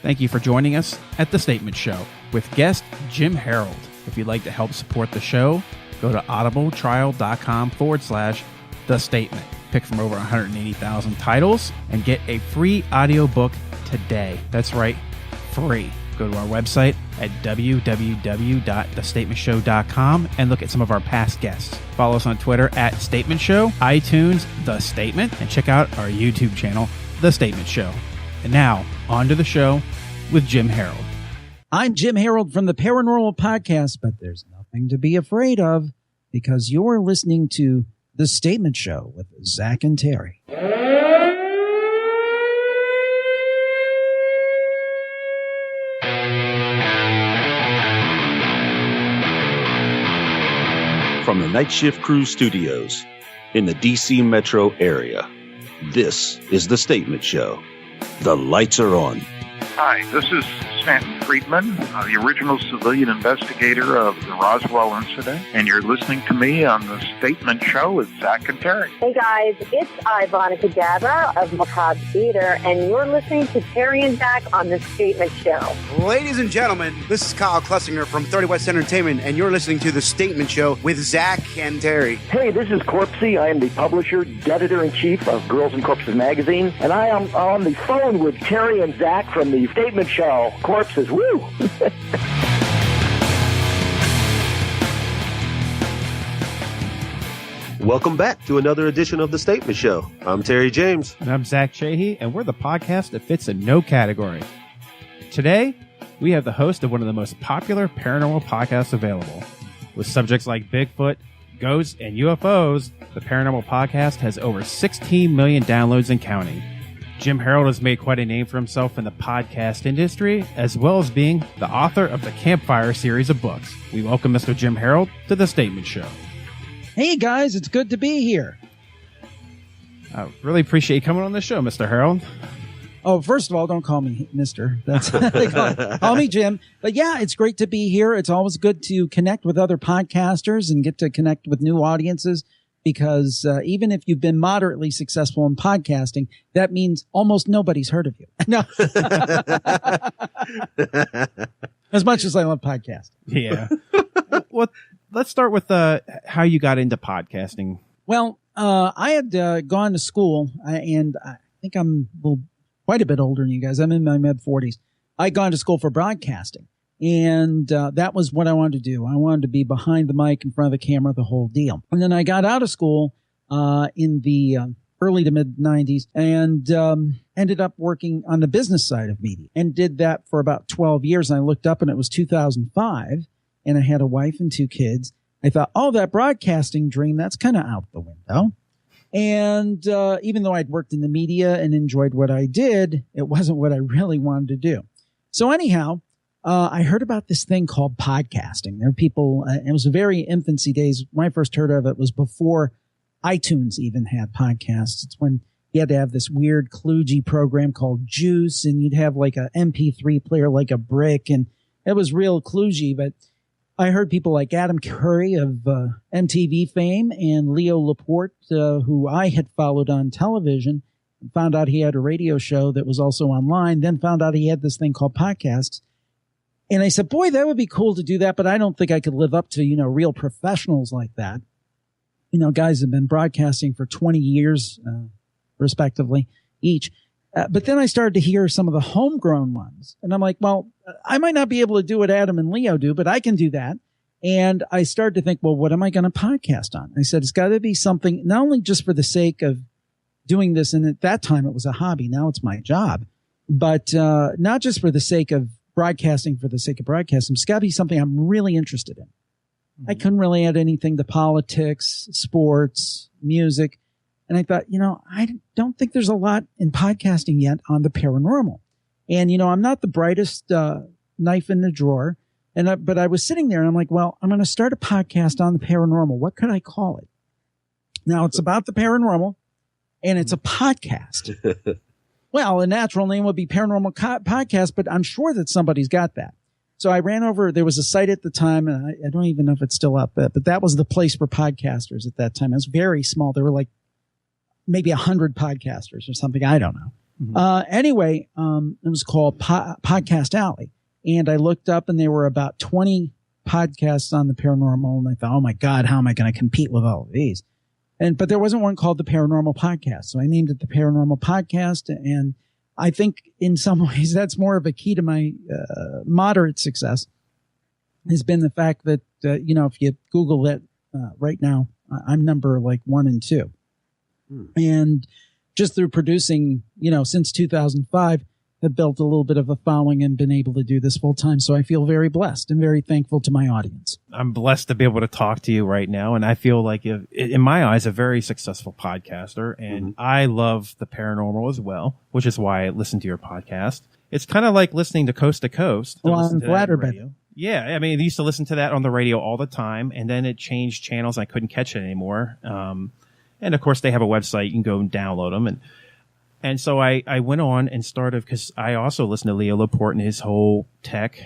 Thank you for joining us at The Statement Show with guest Jim Harold. If you'd like to help support the show, go to audibletrial.com/The Statement. Pick from over 180,000 titles and get a free audiobook today. That's right, free. Go to our website at www.thestatementshow.com and look at some of our past guests. Follow us on Twitter at Statement Show, iTunes, The Statement, and check out our YouTube channel, The Statement Show. And now, on to the show with Jim Harold. I'm Jim Harold from the Paranormal Podcast, but there's nothing to be afraid of because you're listening to The Statement Show with Zach and Terry. From the Night Shift Crew Studios in the DC metro area, this is The Statement Show. The lights are on. Hi, this is Stanton Friedman, the original civilian investigator of the Roswell incident, and you're listening to me on The Statement Show with Zach and Terry. Hey guys, it's Ivonica Dabra of Macabre Theater, and you're listening to Terry and Zach on The Statement Show. Ladies and gentlemen, this is Kyle Klessinger from 30 West Entertainment, and you're listening to The Statement Show with Zach and Terry. Hey, this is Corpsey. I am the publisher, editor-in-chief of Girls and Corpses magazine, and I am on the phone with Terry and Zach from The Statement Show. Corpses, woo! Welcome back to another edition of The Statement Show. I'm Terry James. And I'm Zach Chahee, and we're the podcast that fits in no category. Today, we have the host of one of the most popular paranormal podcasts available. With subjects like Bigfoot, ghosts, and UFOs, the Paranormal Podcast has over 16 million downloads and counting. Jim Harold has made quite a name for himself in the podcast industry, as well as being the author of the Campfire series of books. We welcome Mr. Jim Harold to The Statement Show. Hey guys, it's good to be here. I really appreciate you coming on the show, Mr. Harold. Oh, first of all, don't call me Mister. That's call me Jim. But yeah, it's great to be here. It's always good to connect with other podcasters and get to connect with new audiences. Because even if you've been moderately successful in podcasting, that means almost nobody's heard of you. No. As much as I love podcasting. Yeah. Well, let's start with how you got into podcasting. Well, I had gone to school, and I think I'm quite a bit older than you guys. I'm in my mid-40s. I'd gone to school for broadcasting. And that was what I wanted to do. I wanted to be behind the mic, in front of the camera, the whole deal. And then I got out of school in the early to mid-90s and ended up working on the business side of media and did that for about 12 years. And I looked up and it was 2005 and I had a wife and 2 kids. I thought, oh, that broadcasting dream, that's kind of out the window. And even though I'd worked in the media and enjoyed what I did, it wasn't what I really wanted to do. So anyhow, I heard about this thing called podcasting. There are people, it was very infancy days. When I first heard of it was before iTunes even had podcasts. It's when you had to have this weird kludgy program called Juice, and you'd have like a MP3 player like a brick, and it was real kludgy. But I heard people like Adam Curry of MTV fame and Leo Laporte, who I had followed on television, found out he had a radio show that was also online, then found out he had this thing called podcasts. And I said, boy, that would be cool to do that, but I don't think I could live up to, real professionals like that. Guys have been broadcasting for 20 years, respectively, each. But then I started to hear some of the homegrown ones. And I'm like, well, I might not be able to do what Adam and Leo do, but I can do that. And I started to think, well, what am I going to podcast on? I said, it's got to be something not only just for the sake of doing this. And at that time, it was a hobby. Now it's my job. But not just for the sake of broadcasting for the sake of broadcasting. It's got to be something I'm really interested in. Mm-hmm. I couldn't really add anything to politics, sports, music. And I thought, I don't think there's a lot in podcasting yet on the paranormal. And, I'm not the brightest knife in the drawer. But I was sitting there and I'm like, well, I'm going to start a podcast on the paranormal. What could I call it? Now it's about the paranormal and it's a podcast. Well, a natural name would be Paranormal Podcast, but I'm sure that somebody's got that. So I ran over, there was a site at the time, and I don't even know if it's still up, but that was the place for podcasters at that time. It was very small. There were like maybe 100 podcasters or something. I don't know. Anyway, it was called Podcast Alley. And I looked up and there were about 20 podcasts on the paranormal. And I thought, oh my God, how am I going to compete with all of these? But there wasn't one called the Paranormal Podcast. So I named it the Paranormal Podcast. And I think in some ways that's more of a key to my moderate success has been the fact that, if you Google it right now, I'm number like 1 and 2. And just through producing, since 2005, have built a little bit of a following and been able to do this full time. So I feel very blessed and very thankful to my audience. I'm blessed to be able to talk to you right now. And I feel like, in my eyes, a very successful podcaster. And I love the paranormal as well, which is why I listen to your podcast. It's kind of like listening to Coast to Coast. Well, I'm flattered by that. Yeah, I mean, I used to listen to that on the radio all the time, and then it changed channels, and I couldn't catch it anymore. And, of course, they have a website. You can go and download them. And so I went on and started, because I also listen to Leo Laporte and his whole tech.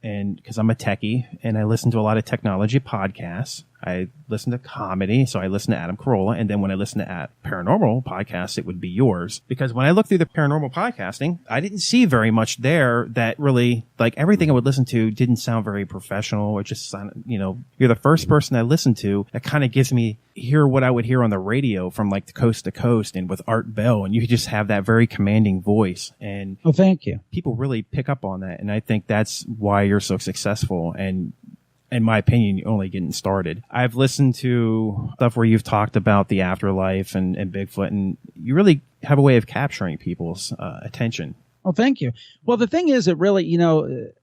And because I'm a techie, and I listen to a lot of technology podcasts. I listen to comedy, so I listen to Adam Carolla. And then when I listen to paranormal podcasts, it would be yours. Because when I looked through the paranormal podcasting, I didn't see very much there that really, like, everything I would listen to didn't sound very professional. It just sounded, you're the first person I listened to that kind of gives me hear what I would hear on the radio from like the Coast to Coast and with Art Bell. And you just have that very commanding voice. And thank you. People really pick up on that. And I think that's why you're so successful. And in my opinion, you're only getting started. I've listened to stuff where you've talked about the afterlife and Bigfoot, and you really have a way of capturing people's attention. Oh, thank you. Well, the thing is, it really,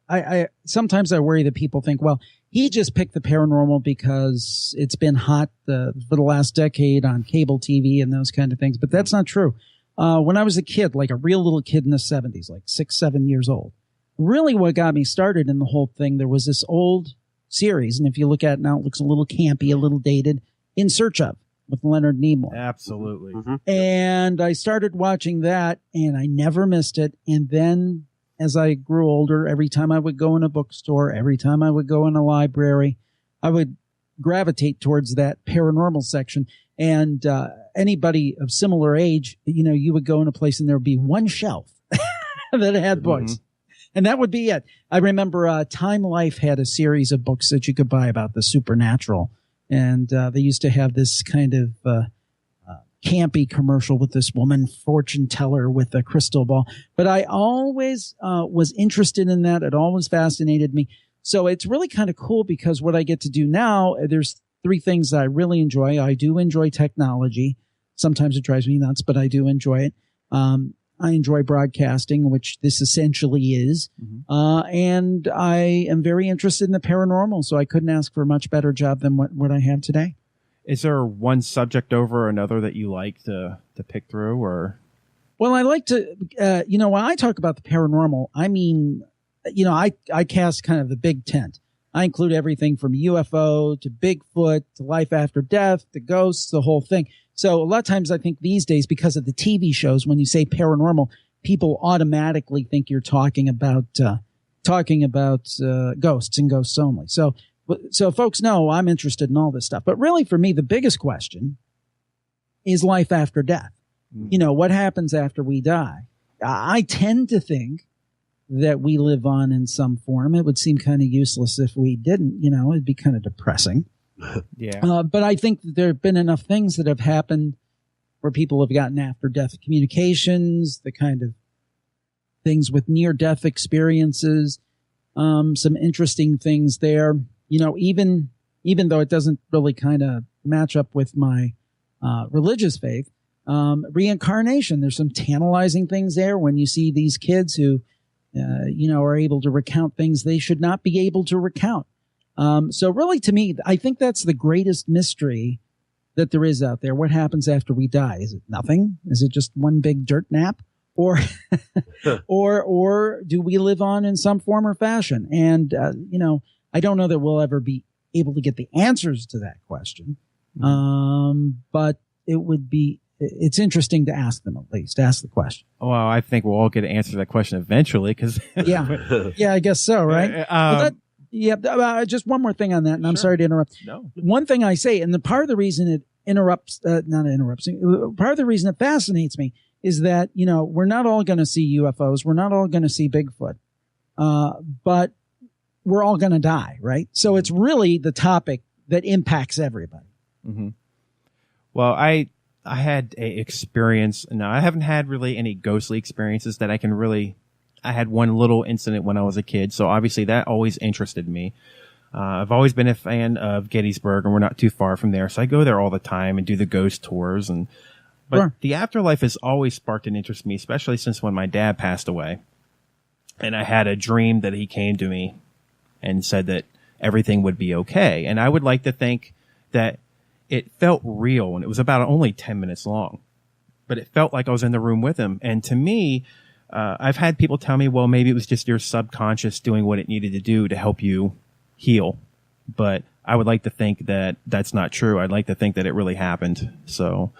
I sometimes I worry that people think, well, he just picked the paranormal because it's been hot for the last decade on cable TV and those kind of things. But that's not true. When I was a kid, like a real little kid in the 70s, like 6, 7 years old, really what got me started in the whole thing, there was this old series, and if you look at it now, it looks a little campy, a little dated, In Search Of, with Leonard Nimoy. Absolutely. And I started watching that, and I never missed it. And then as I grew older, every time I would go in a bookstore, every time I would go in a library, I would gravitate towards that paranormal section. And anybody of similar age, you would go in a place and there would be one shelf that had books. And that would be it. I remember Time Life had a series of books that you could buy about the supernatural. And they used to have this kind of campy commercial with this woman fortune teller with a crystal ball. But I always was interested in that. It always fascinated me. So it's really kind of cool because what I get to do now, there's 3 things that I really enjoy. I do enjoy technology. Sometimes it drives me nuts, but I do enjoy it. I enjoy broadcasting, which this essentially is. And I am very interested in the paranormal, so I couldn't ask for a much better job than what I have today. Is there one subject over another that you like to pick through, or? Well, I like to, when I talk about the paranormal, I mean, I cast kind of the big tent. I include everything from UFO to Bigfoot to life after death to ghosts, the whole thing. So a lot of times I think these days, because of the TV shows, when you say paranormal, people automatically think you're talking about ghosts and ghosts only. So folks know I'm interested in all this stuff. But really, for me, the biggest question is life after death. What happens after we die? I tend to think that we live on in some form. It would seem kind of useless if we didn't. It'd be kind of depressing. Yeah. But I think that there have been enough things that have happened where people have gotten after-death communications, the kind of things with near-death experiences, some interesting things there. Even though it doesn't really kind of match up with my religious faith, reincarnation, there's some tantalizing things there when you see these kids who, are able to recount things they should not be able to recount. So really, to me, I think that's the greatest mystery that there is out there. What happens after we die? Is it nothing? Is it just one big dirt nap? Or do we live on in some form or fashion? And, I don't know that we'll ever be able to get the answers to that question. But it's interesting to ask them, at least ask the question. Well, I think we'll all get an answer to that question eventually. Yeah, I guess so. Right. Just one more thing on that, and I'm sorry to interrupt. No. One thing I say, and part of the reason it part of the reason it fascinates me is that, we're not all going to see UFOs. We're not all going to see Bigfoot. But we're all going to die, right? So it's really the topic that impacts everybody. Mm-hmm. Well, I had a experience. Now, I haven't had really any ghostly experiences that I had one little incident when I was a kid. So obviously that always interested me. I've always been a fan of Gettysburg, and we're not too far from there. So I go there all the time and do the ghost tours. But Sure. The afterlife has always sparked an interest in me, especially since when my dad passed away. And I had a dream that he came to me and said that everything would be okay. And I would like to think that it felt real, and it was about only 10 minutes long, but it felt like I was in the room with him. And to me, I've had people tell me, well, maybe it was just your subconscious doing what it needed to do to help you heal. But I would like to think that that's not true. I'd like to think that it really happened. So,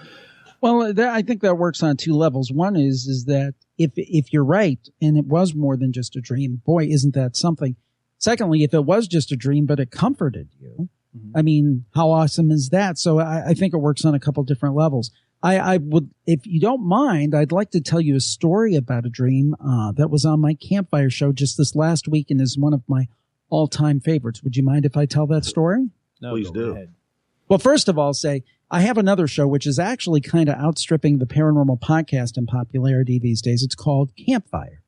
well, I think that works on two levels. One is that if you're right and it was more than just a dream, boy, isn't that something? Secondly, if it was just a dream, but it comforted you, I mean, how awesome is that? So I think it works on a couple different levels. I would, if you don't mind, I'd like to tell you a story about a dream that was on my Campfire show just this last week and is one of my all-time favorites. Would you mind if I tell that story? no, Please go do. ahead. Well, first of all, I'll say I have another show which is actually kind of outstripping the Paranormal podcast in popularity these days. It's called Campfire.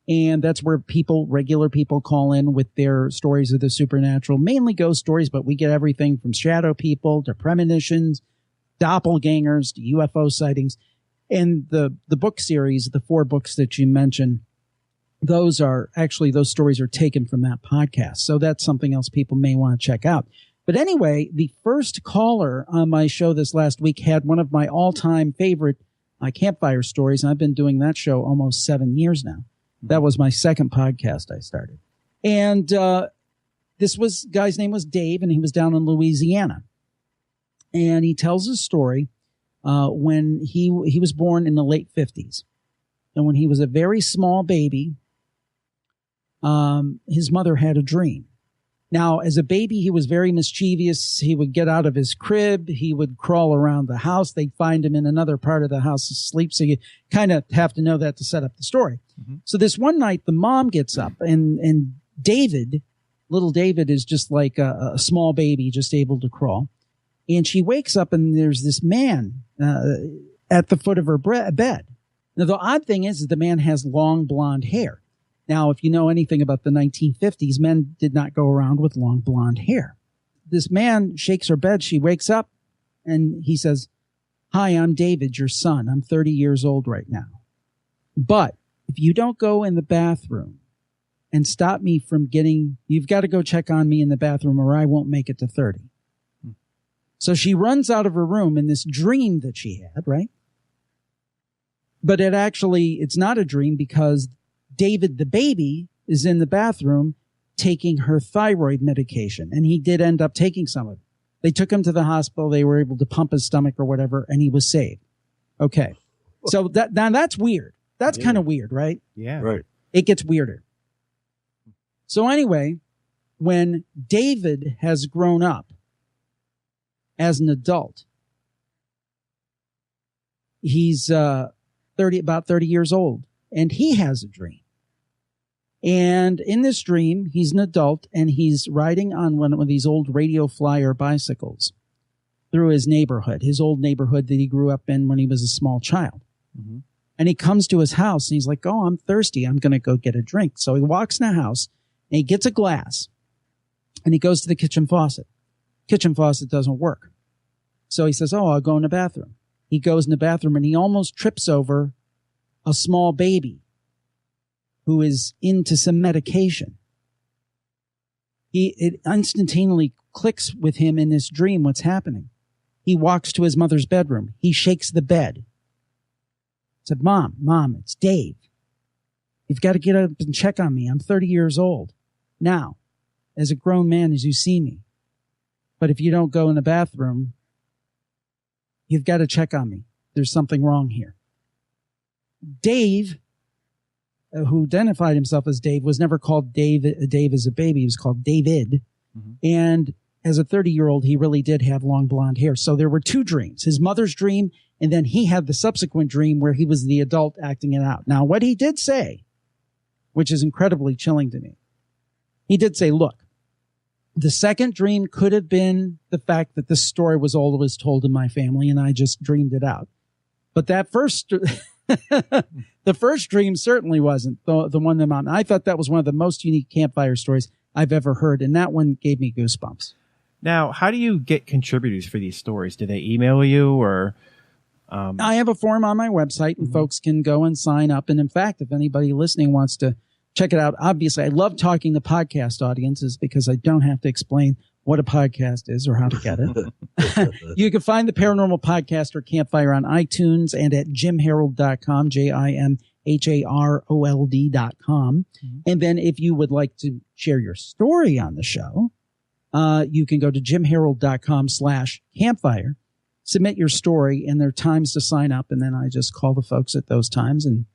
And that's where regular people call in with their stories of the supernatural, mainly ghost stories, but we get everything from shadow people to premonitions, doppelgangers to UFO sightings. And the book series, the 4 books that you mentioned, those stories are taken from that podcast. So that's something else people may want to check out. But anyway, the first caller on my show this last week had one of my all-time favorite Campfire stories. And I've been doing that show almost 7 years now. That was my second podcast I started. And guy's name was Dave, and he was down in Louisiana. And he tells his story when he was born in the late 50s. And when he was a very small baby, his mother had a dream. Now, as a baby, he was very mischievous. He would get out of his crib. He would crawl around the house. They'd find him in another part of the house asleep. So you kind of have to know that to set up the story. Mm-hmm. So this one night, the mom gets up, and David, little David, is just like a small baby, just able to crawl. And she wakes up, and there's this man at the foot of her bed. Now, the odd thing is the man has long blonde hair. Now, if you know anything about the 1950s, men did not go around with long blonde hair. This man shakes her bed. She wakes up, and he says, "Hi, I'm David, your son. I'm 30 years old right now. But if you don't go in the bathroom and stop me from you've got to go check on me in the bathroom or I won't make it to 30. So she runs out of her room in this dream that she had, right? But it's not a dream because David, the baby, is in the bathroom taking her thyroid medication. And he did end up taking some of it. They took him to the hospital. They were able to pump his stomach or whatever, and he was saved. Okay. So that's weird. That's kind of weird, right? Yeah. Right. It gets weirder. So anyway, when David has grown up as an adult, he's about 30 years old, and he has a dream. And in this dream, he's an adult, and he's riding on one of these old Radio Flyer bicycles through his old neighborhood that he grew up in when he was a small child. Mm-hmm. And he comes to his house, and he's like, "Oh, I'm thirsty. I'm going to go get a drink." So he walks in the house, and he gets a glass, and he goes to the kitchen faucet. Kitchen faucet doesn't work. So he says, "Oh, I'll go in the bathroom." He goes in the bathroom, and he almost trips over a small baby who is into some medication. It instantaneously clicks with him in this dream what's happening. He walks to his mother's bedroom. He shakes the bed. Said, Mom, it's Dave. You've got to get up and check on me. I'm 30 years old. Now, as a grown man, as you see me. But if you don't go in the bathroom, you've got to check on me. There's something wrong here." Dave, who identified himself as Dave, was never called Dave as a baby. He was called David. Mm-hmm. And as a 30-year-old, he really did have long blonde hair. So there were two dreams, his mother's dream, and then he had the subsequent dream where he was the adult acting it out. Now, what he did say, which is incredibly chilling to me, he did say, look, the second dream could have been the fact that this story was always told in my family and I just dreamed it out. But that first, the first dream certainly wasn't the one that I thought that was one of the most unique campfire stories I've ever heard. And that one gave me goosebumps. Now, how do you get contributors for these stories? Do they email you or? I have a form on my website and folks can go and sign up. And in fact, if anybody listening wants to check it out, obviously I love talking to podcast audiences because I don't have to explain what a podcast is or how to get it. You can find the Paranormal Podcast or Campfire on iTunes and at jimharold.com, JIMHAROLD.com. And then if you would like to share your story on the show, you can go to jimharold.com/campfire, submit your story, and there are times to sign up. And then I just call the folks at those times and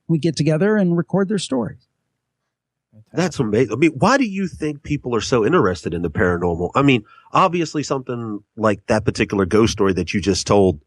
we get together and record their stories. That's amazing. I mean, why do you think people are so interested in the paranormal? I mean, obviously something like that particular ghost story that you just told,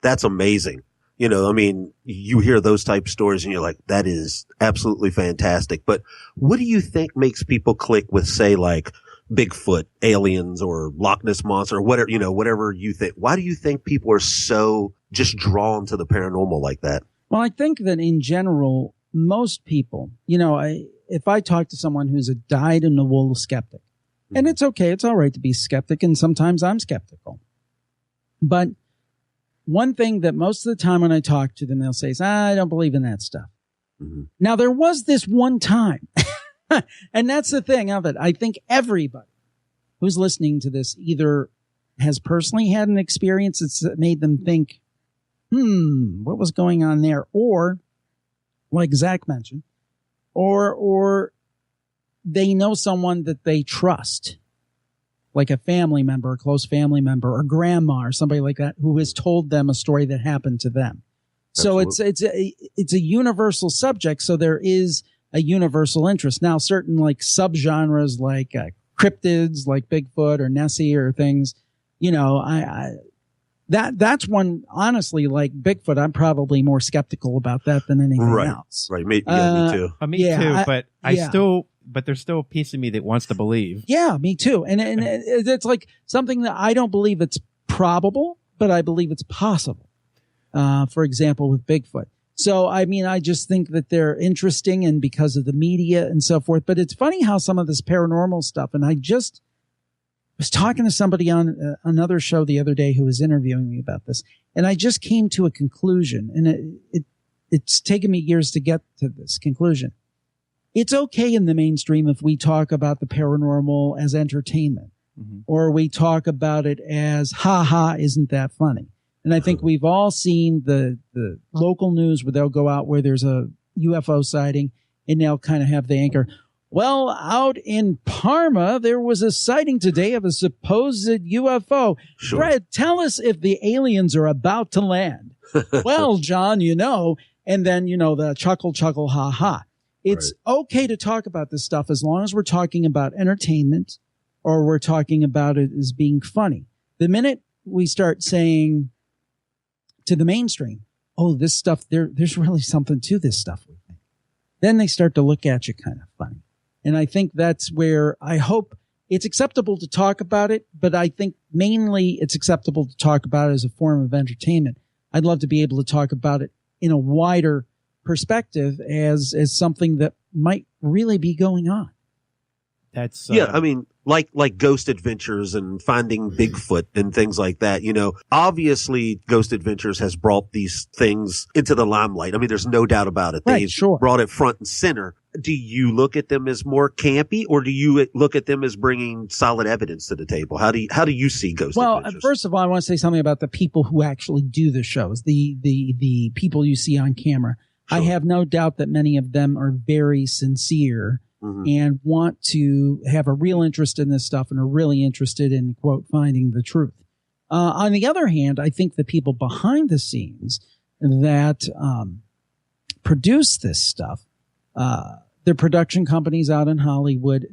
that's amazing. You know, I mean, you hear those type of stories and you're like, that is absolutely fantastic. But what do you think makes people click with, say, like Bigfoot, aliens, or Loch Ness Monster, or whatever, you know, whatever you think? Why do you think people are so just drawn to the paranormal like that? Well, I think that in general, most people, you know, if I talk to someone who's a dyed-in-the-wool skeptic, and it's okay, it's all right to be skeptic, and sometimes I'm skeptical. But one thing that most of the time when I talk to them, they'll say is, I don't believe in that stuff. Now, there was this one time, and that's the thing of it. I think everybody who's listening to this either has personally had an experience that made them think, what was going on there? Or, like Zach mentioned, or they know someone that they trust, like a family member, a close family member, or grandma, or somebody like that, who has told them a story that happened to them. Absolutely. So it's a universal subject. So there is a universal interest. Now, certain like subgenres, like cryptids, like Bigfoot or Nessie or things, you know, that's one, honestly, like Bigfoot, I'm probably more skeptical about that than anything else. Right. Me too. Me too. But but there's still a piece of me that wants to believe. Yeah, me too. And it's like something that I don't believe it's probable, but I believe it's possible. For example, with Bigfoot. So, I mean, I just think that they're interesting and because of the media and so forth. But it's funny how some of this paranormal stuff, and I just was talking to somebody on another show the other day who was interviewing me about this, and I just came to a conclusion, and it's taken me years to get to this conclusion. It's okay in the mainstream if we talk about the paranormal as entertainment, or we talk about it as, isn't that funny? And I think we've all seen the local news where they'll go out where there's a UFO sighting, and they'll kind of have the anchor, well, out in Parma, there was a sighting today of a supposed UFO. Sure. Fred, tell us if the aliens are about to land. Well, John, you know, and then, you know, the chuckle, ha. It's okay to talk about this stuff as long as we're talking about entertainment or we're talking about it as being funny. The minute we start saying to the mainstream, oh, this stuff, there's really something to this stuff, we think, then they start to look at you kind of funny. And I think that's where I hope it's acceptable to talk about it, but I think mainly it's acceptable to talk about it as a form of entertainment. I'd love to be able to talk about it in a wider perspective as something that might really be going on. That's I mean, like Ghost Adventures and Finding Bigfoot and things like that. You know, obviously Ghost Adventures has brought these things into the limelight. I mean, there's no doubt about it. Right, They've brought it front and center. Do you look at them as more campy, or do you look at them as bringing solid evidence to the table? How do you see Ghost Adventures? Well, first of all, I want to say something about the people who actually do the shows, the people you see on camera. Sure. I have no doubt that many of them are very sincere and want to have a real interest in this stuff and are really interested in, quote, finding the truth. On the other hand, I think the people behind the scenes that produce this stuff, the production companies out in Hollywood,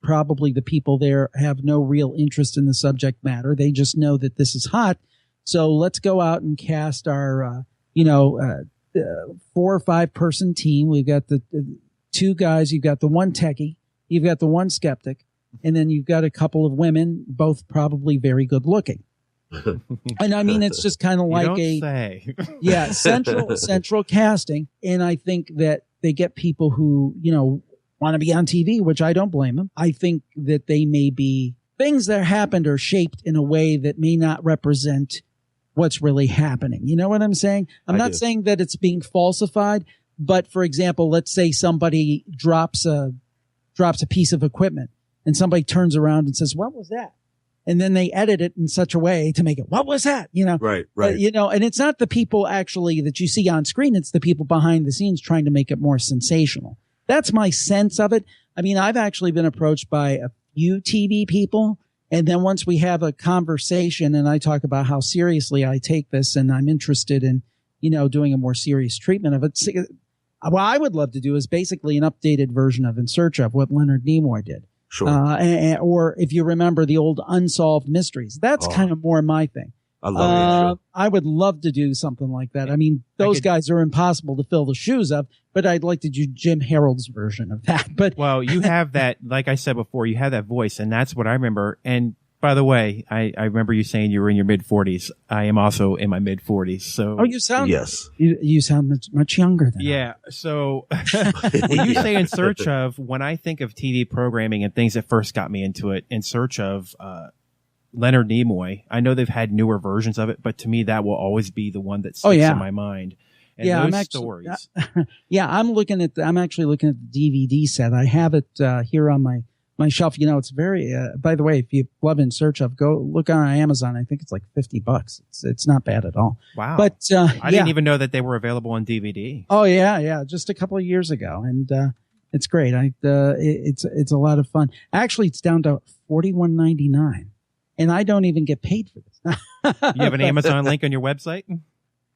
probably the people there have no real interest in the subject matter. They just know that this is hot. So let's go out and cast our, 4 or 5 person team. We've got the 2 guys. You've got the one techie. You've got the one skeptic. And then you've got a couple of women, both probably very good looking. And I mean, it's just kind of like central casting. And I think that they get people who, want to be on TV, which I don't blame them. I think that they may be things that happened are shaped in a way that may not represent what's really happening. You know what I'm saying? I'm not saying that it's being falsified, but for example, let's say somebody drops a piece of equipment and somebody turns around and says, "What was that?" And then they edit it in such a way to make it, "What was that?" Right. And it's not the people actually that you see on screen. It's the people behind the scenes trying to make it more sensational. That's my sense of it. I mean, I've actually been approached by a few TV people. And then once we have a conversation and I talk about how seriously I take this and I'm interested in, doing a more serious treatment of it. What I would love to do is basically an updated version of In Search of, what Leonard Nimoy did. Sure. Or if you remember the old Unsolved Mysteries, that's kind of more my thing. I love it. I would love to do something like that. I mean, those guys are impossible to fill the shoes of, but I'd like to do Jim Harold's version of that. But well, you have that, like I said before, you have that voice, and that's what I remember. And by the way, I remember you saying you were in your mid-40s. I am also in my mid-40s. So you sound you sound much younger than I. So when you say In Search of, when I think of TV programming and things that first got me into it, In Search of Leonard Nimoy, I know they've had newer versions of it, but to me that will always be the one that sticks in my mind. And those stories. I'm actually looking at the DVD set. I have it here on my shelf. It's very, by the way, if you love In Search of, go look on Amazon. I think it's like $50. It's not bad at all. Wow. But, I didn't even know that they were available on DVD. Oh yeah. Just a couple of years ago. And, it's great. It's a lot of fun. Actually, it's down to $41.99 and I don't even get paid for this. You have an Amazon link on your website?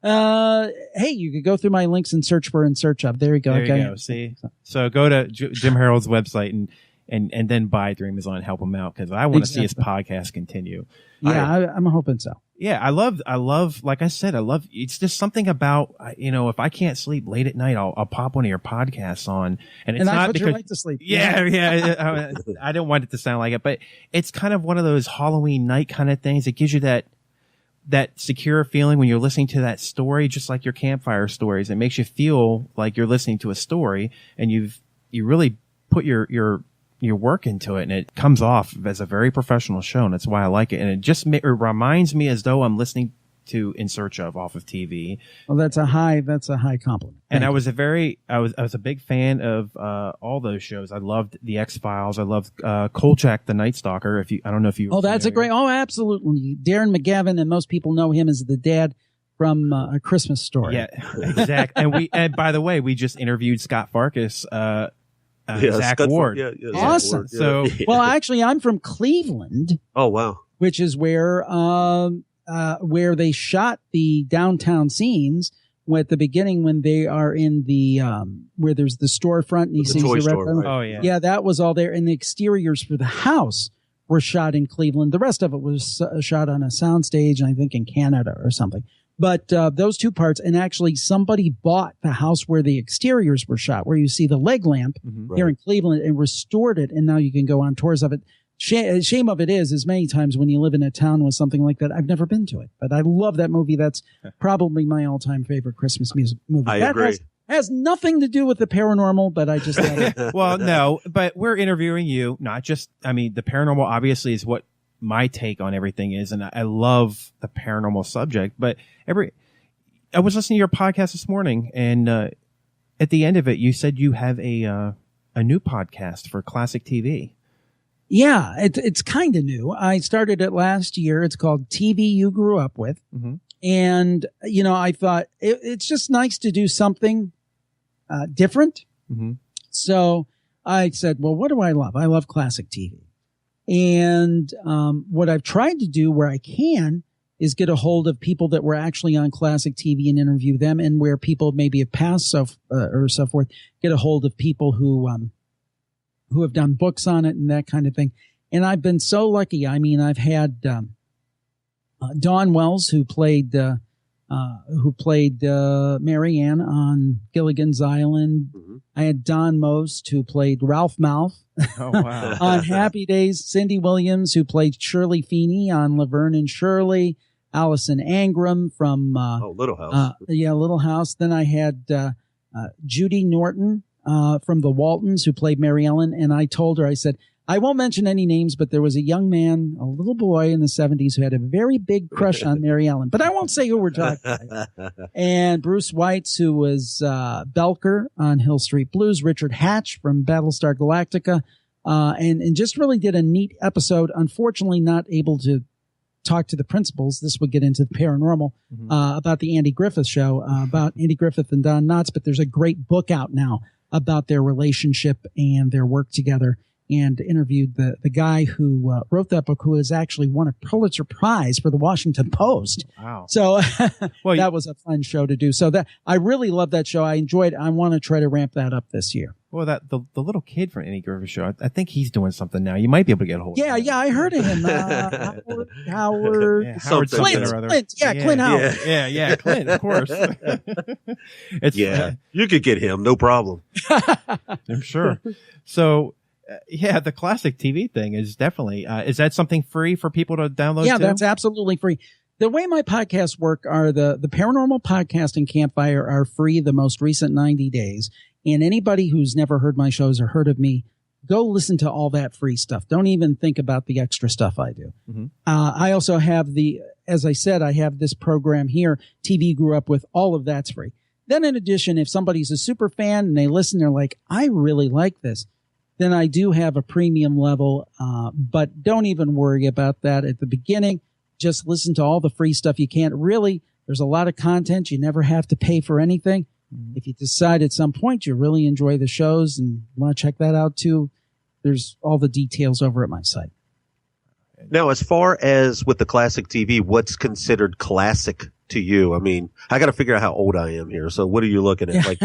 Hey, you could go through my links and search for In Search of. There you go. There you go. See? So go to Jim Harold's website and then buy through Amazon and help him out, because I want to see his podcast continue. Yeah, I'm hoping so. Yeah, I love, like I said, it's just something about, if I can't sleep late at night, I'll pop one of your podcasts on. And it's not put because your light to sleep. Yeah. I don't want it to sound like it, but it's kind of one of those Halloween night kind of things. It gives you that secure feeling when you're listening to that story, just like your campfire stories. It makes you feel like you're listening to a story, and you really put your work into it, and it comes off as a very professional show, and that's why I like it. And it just it reminds me as though I'm listening to In Search of off of TV. Well, that's a high compliment. And I was a big fan of all those shows. I loved The X-Files. I loved Kolchak the Night Stalker. I don't know if you. Oh, that's absolutely. Darren McGavin, and most people know him as the dad from A Christmas Story. Yeah, exactly. And by the way, we just interviewed Scott Farkas. Zach Ward. Awesome. So, well, actually, I'm from Cleveland. Oh, wow. Which is where they shot the downtown scenes at the beginning when they are in the where there's the storefront and he sees the red. Right. Oh yeah. Yeah, that was all there, and the exteriors for the house were shot in Cleveland. The rest of it was shot on a soundstage, I think in Canada or something. But those two parts, and actually somebody bought the house where the exteriors were shot, where you see the leg lamp here in Cleveland, and restored it, and now you can go on tours of it. Shame of it is many times when you live in a town with something like that, I've never been to it. But I love that movie. That's probably my all-time favorite Christmas movie. I agree. Has nothing to do with the paranormal, but I just Well, no, but we're interviewing you, not just, the paranormal obviously is what my take on everything is, and I love the paranormal subject, but I was listening to your podcast this morning, and at the end of it, you said you have a new podcast for Classic TV. Yeah, it's kind of new. I started it last year. It's called TV You Grew Up With. Mm-hmm. And, I thought it's just nice to do something different. Mm-hmm. So I said, well, what do I love? I love classic TV. And what I've tried to do where I can is get a hold of people that were actually on classic TV and interview them, and where people maybe have passed or so forth, get a hold of people who who have done books on it and that kind of thing. And I've been so lucky. I mean, I've had Dawn Wells, who played Mary Ann on Gilligan's Island. Mm-hmm. I had Don Most, who played Ralph Mouth on Happy Days. Cindy Williams, who played Shirley Feeney on Laverne and Shirley. Allison Angram from Little House. Little House. Then I had Judy Norton from the Waltons, who played Mary Ellen. And I told her, I said, I won't mention any names, but there was a young man, a little boy in the 70s who had a very big crush on Mary Ellen. But I won't say who we're talking about. And Bruce Weitz, who was Belker on Hill Street Blues, Richard Hatch from Battlestar Galactica, and just really did a neat episode. Unfortunately, not able to talk to the principals. This would get into the paranormal, about the Andy Griffith show, about Andy Griffith and Don Knotts. But there's a great book out now about their relationship and their work together, and interviewed the guy who wrote that book, who has actually won a Pulitzer Prize for the Washington Post. Wow. So that was a fun show to do. So that I really love that show. I enjoyed it. I want to try to ramp that up this year. Well, the little kid from Andy Griffith show, I think he's doing something now. You might be able to get a hold of him. Yeah, I heard of him. Howard Clint. Yeah, Clint Howard. Yeah, Clint, of course. You could get him, no problem. I'm sure. So, the classic TV thing is definitely, is that something free for people to download? Yeah, too? That's absolutely free. The way my podcasts work are the Paranormal Podcast and Campfire are free the most recent 90 days. And anybody who's never heard my shows or heard of me, go listen to all that free stuff. Don't even think about the extra stuff I do. Mm-hmm. I also have as I said, I have this program here, TV Grew Up With. All of that's free. Then in addition, if somebody's a super fan and they listen, they're like, I really like this, then I do have a premium level. But don't even worry about that at the beginning. Just listen to all the free stuff you can. Really, there's a lot of content. You never have to pay for anything. Mm-hmm. If you decide at some point you really enjoy the shows and want to check that out too, there's all the details over at my site. Now, as far as with the classic TV, what's considered classic to you? I mean, I got to figure out how old I am here. So what are you looking at? Like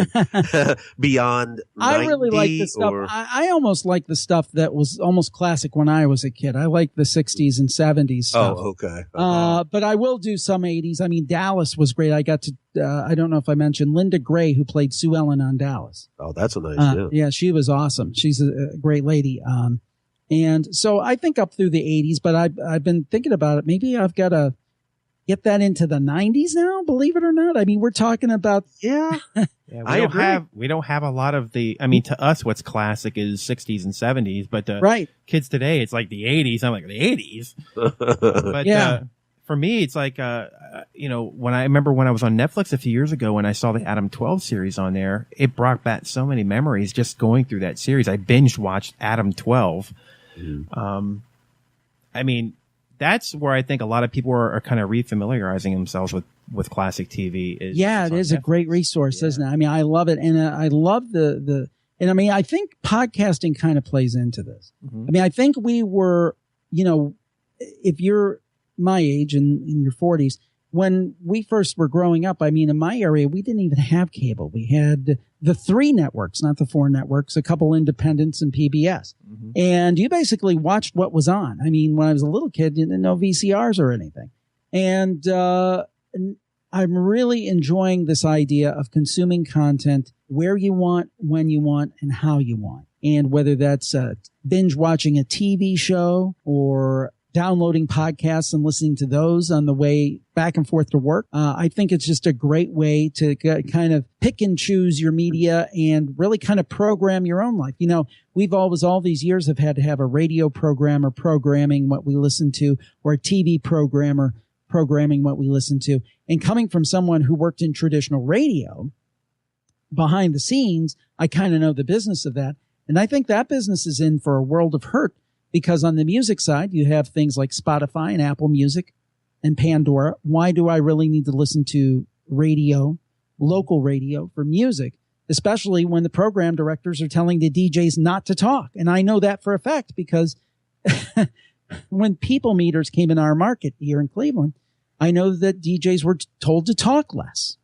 beyond 90? I really like the stuff. I almost like the stuff that was almost classic when I was a kid. I like the 60s and 70s stuff. Oh, okay. But I will do some 80s. I mean, Dallas was great. I got to, I don't know if I mentioned Linda Gray, who played Sue Ellen on Dallas. Oh, that's a nice, yeah, she was awesome. She's a great lady. And so I think up through the 80s, but I've been thinking about it. Maybe I've got to get that into the 90s now, believe it or not. I mean, we're talking about, we don't have a lot of I mean, to us, what's classic is 60s and 70s, but kids today, it's like the 80s. I'm like, the 80s? But for me, it's like, when I remember when I was on Netflix a few years ago, when I saw the Adam 12 series on there, it brought back so many memories just going through that series. I binge watched Adam 12. I mean, that's where I think a lot of people are kind of refamiliarizing themselves with classic TV. It is a great resource, isn't it? I mean, I love it. And I love and I mean, I think podcasting kind of plays into this. Mm-hmm. I mean, I think we were, if you're my age and in your 40s, when we first were growing up, I mean, in my area, we didn't even have cable. We had the 3 networks, not the 4 networks, a couple independents and PBS. Mm-hmm. And you basically watched what was on. I mean, when I was a little kid, you didn't know VCRs or anything. And I'm really enjoying this idea of consuming content where you want, when you want, and how you want. And whether that's binge watching a TV show or downloading podcasts and listening to those on the way back and forth to work. I think it's just a great way to kind of pick and choose your media and really kind of program your own life. We've always, all these years, have had to have a radio programmer programming what we listen to, or a TV programmer programming what we listen to. And coming from someone who worked in traditional radio behind the scenes, I kind of know the business of that. And I think that business is in for a world of hurt. Because on the music side, you have things like Spotify and Apple Music and Pandora. Why do I really need to listen to radio, local radio, for music, especially when the program directors are telling the DJs not to talk? And I know that for a fact because when People Meters came in our market here in Cleveland, I know that DJs were told to talk less.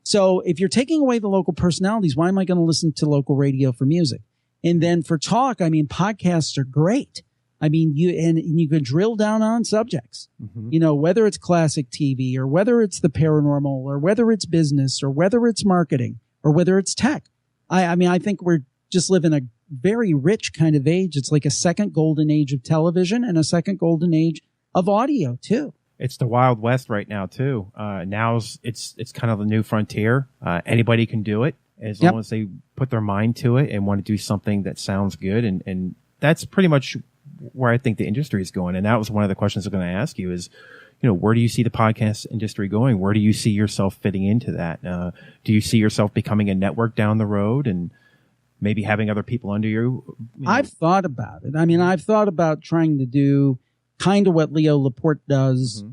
So if you're taking away the local personalities, why am I going to listen to local radio for music? And then for talk, I mean, podcasts are great. I mean, you can drill down on subjects, you know, whether it's classic TV or whether it's the paranormal or whether it's business or whether it's marketing or whether it's tech. I mean, I think we're just living a very rich kind of age. It's like a second golden age of television and a second golden age of audio too. It's the Wild West right now too. It's kind of a new frontier. Anybody can do it as long as they put their mind to it and want to do something that sounds good. And that's pretty much where I think the industry is going. And that was one of the questions I'm going to ask you is, you know, where do you see the podcast industry going? Where do you see yourself fitting into that? Do you see yourself becoming a network down the road and maybe having other people under you? I've thought about it. I mean, I've thought about trying to do kind of what Leo Laporte does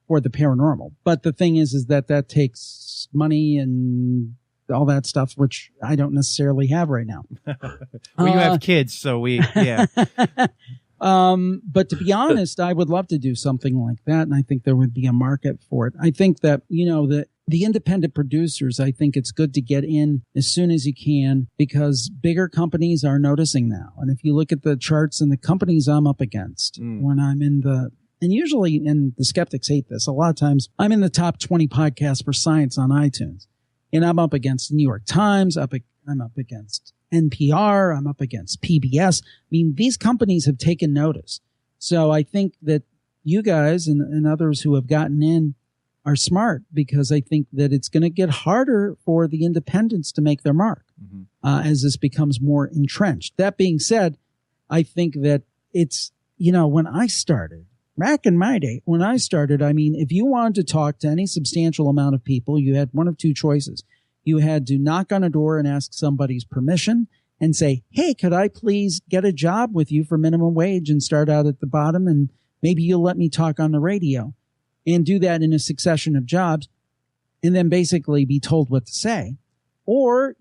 for the paranormal. But the thing is that takes money and all that stuff, which I don't necessarily have right now. Well, you have kids, so yeah. But to be honest, I would love to do something like that. And I think there would be a market for it. I think that, you know, the independent producers, I think it's good to get in as soon as you can because bigger companies are noticing now. And if you look at the charts and the companies I'm up against when I'm and usually, and the skeptics hate this, a lot of times I'm in the top 20 podcasts for science on iTunes. And I'm up against the New York Times. I'm up against NPR. I'm up against PBS. I mean, these companies have taken notice. So I think that you guys and others who have gotten in are smart because I think that it's going to get harder for the independents to make their mark as this becomes more entrenched. That being said, I think that it's, you know, when I started, back in my day, when I started, I mean, if you wanted to talk to any substantial amount of people, you had one of two choices. You had to knock on a door and ask somebody's permission and say, hey, could I please get a job with you for minimum wage and start out at the bottom and maybe you'll let me talk on the radio and do that in a succession of jobs and then basically be told what to say. Or,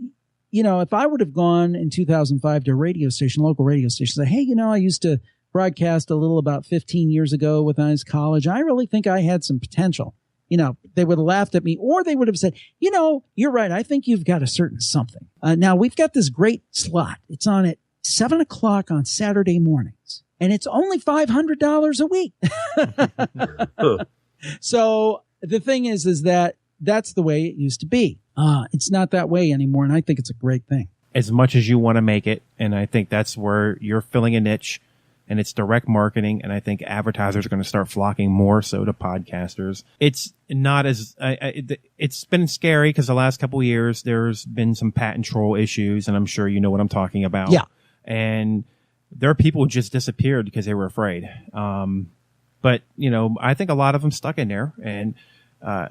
you know, if I would have gone in 2005 to a radio station, local radio station, say, hey, you know, I used to broadcast a little about 15 years ago with Ice College. I really think I had some potential. You know, they would have laughed at me or they would have said, you know, you're right. I think you've got a certain something. Now we've got this great slot. It's on at 7:00 on Saturday mornings and it's only $500 a week. So the thing is that that's the way it used to be. It's not that way anymore. And I think it's a great thing. As much as you want to make it. And I think that's where you're filling a niche. And it's direct marketing, and I think advertisers are going to start flocking more so to podcasters. It's not as it's been scary because the last couple of years there's been some patent troll issues, and I'm sure you know what I'm talking about. Yeah, and there are people who just disappeared because they were afraid. But you know, I think a lot of them stuck in there, and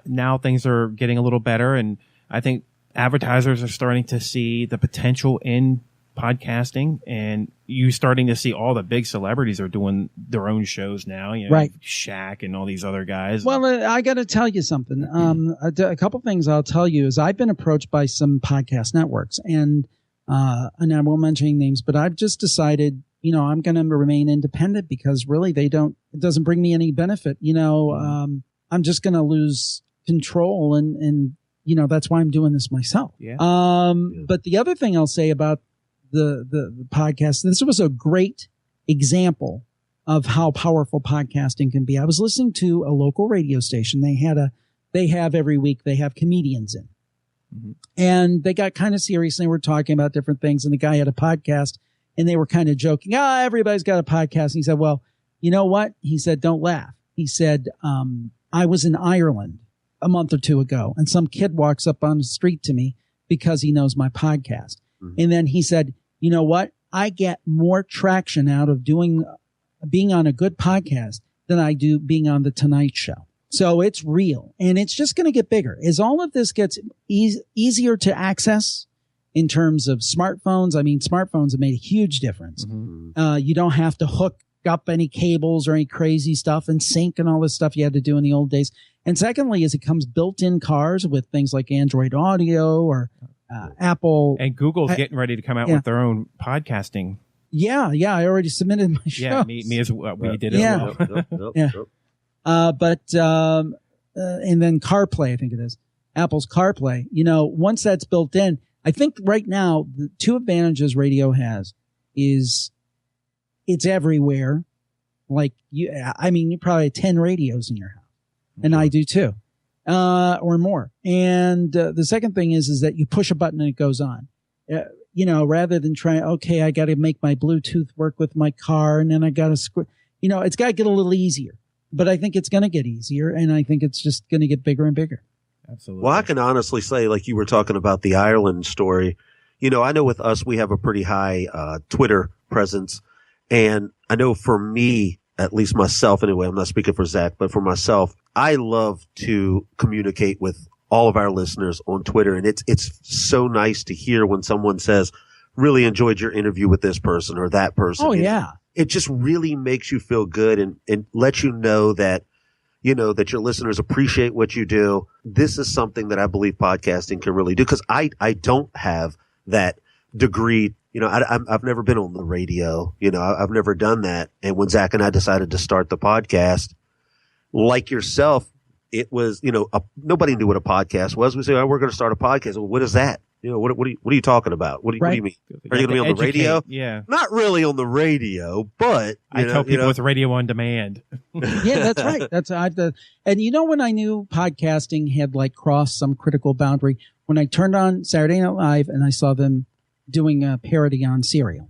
now things are getting a little better, and I think advertisers are starting to see the potential in podcasting, and you starting to see all the big celebrities are doing their own shows now, you know, right? Shaq and all these other guys. Well, I got to tell you something. A couple things I'll tell you is I've been approached by some podcast networks, and I won't mention any names, but I've just decided, you know, I'm going to remain independent because really it doesn't bring me any benefit. You know, I'm just going to lose control, and you know that's why I'm doing this myself. Yeah. But the other thing I'll say about the podcast, this was a great example of how powerful podcasting can be. I was listening to a local radio station. They have every week, they have comedians in. And they got kind of serious and they were talking about different things. And the guy had a podcast and they were kind of joking. Everybody's got a podcast. And he said, well, you know what? He said, don't laugh. He said, I was in Ireland a month or two ago and some kid walks up on the street to me because he knows my podcast. And then he said, you know what? I get more traction out of being on a good podcast than I do being on the Tonight Show. So it's real and it's just going to get bigger as all of this gets easier to access in terms of smartphones. I mean, smartphones have made a huge difference. You don't have to hook up any cables or any crazy stuff and sync and all this stuff you had to do in the old days. And secondly, as it comes built in cars with things like Android Audio or Apple, and Google's getting ready to come out with their own podcasting. Yeah. I already submitted my show. Yeah, me as well. We did it. Yeah. And then CarPlay, I think it is Apple's CarPlay. You know, once that's built in, I think right now the two advantages radio has is it's everywhere. Like you probably have 10 radios in your house, and I do too, or more. And the second thing is that you push a button and it goes on. Rather than trying, I got to make my Bluetooth work with my car, and then I got to it's got to get a little easier. But I think it's going to get easier, and I think it's just going to get bigger and bigger. Absolutely. Well, I can honestly say, like you were talking about the Ireland story, I know with us, we have a pretty high Twitter presence. And I know for me, at least myself anyway, I'm not speaking for Zach, but for myself, I love to communicate with all of our listeners on Twitter. And it's so nice to hear when someone says, really enjoyed your interview with this person or that person. Oh, yeah. It just really makes you feel good and lets you know that, that your listeners appreciate what you do. This is something that I believe podcasting can really do, because I don't have that degree. I've never been on the radio. I've never done that. And when Zach and I decided to start the podcast, like yourself, it was, nobody knew what a podcast was. We say, we're going to start a podcast. Well, what is that? What are you talking about? What do you mean? Are you going to be on the radio? Yeah. Not really on the radio, but I tell people it's radio on demand. Yeah, that's right. And when I knew podcasting had like crossed some critical boundary, when I turned on Saturday Night Live and I saw them doing a parody on cereal.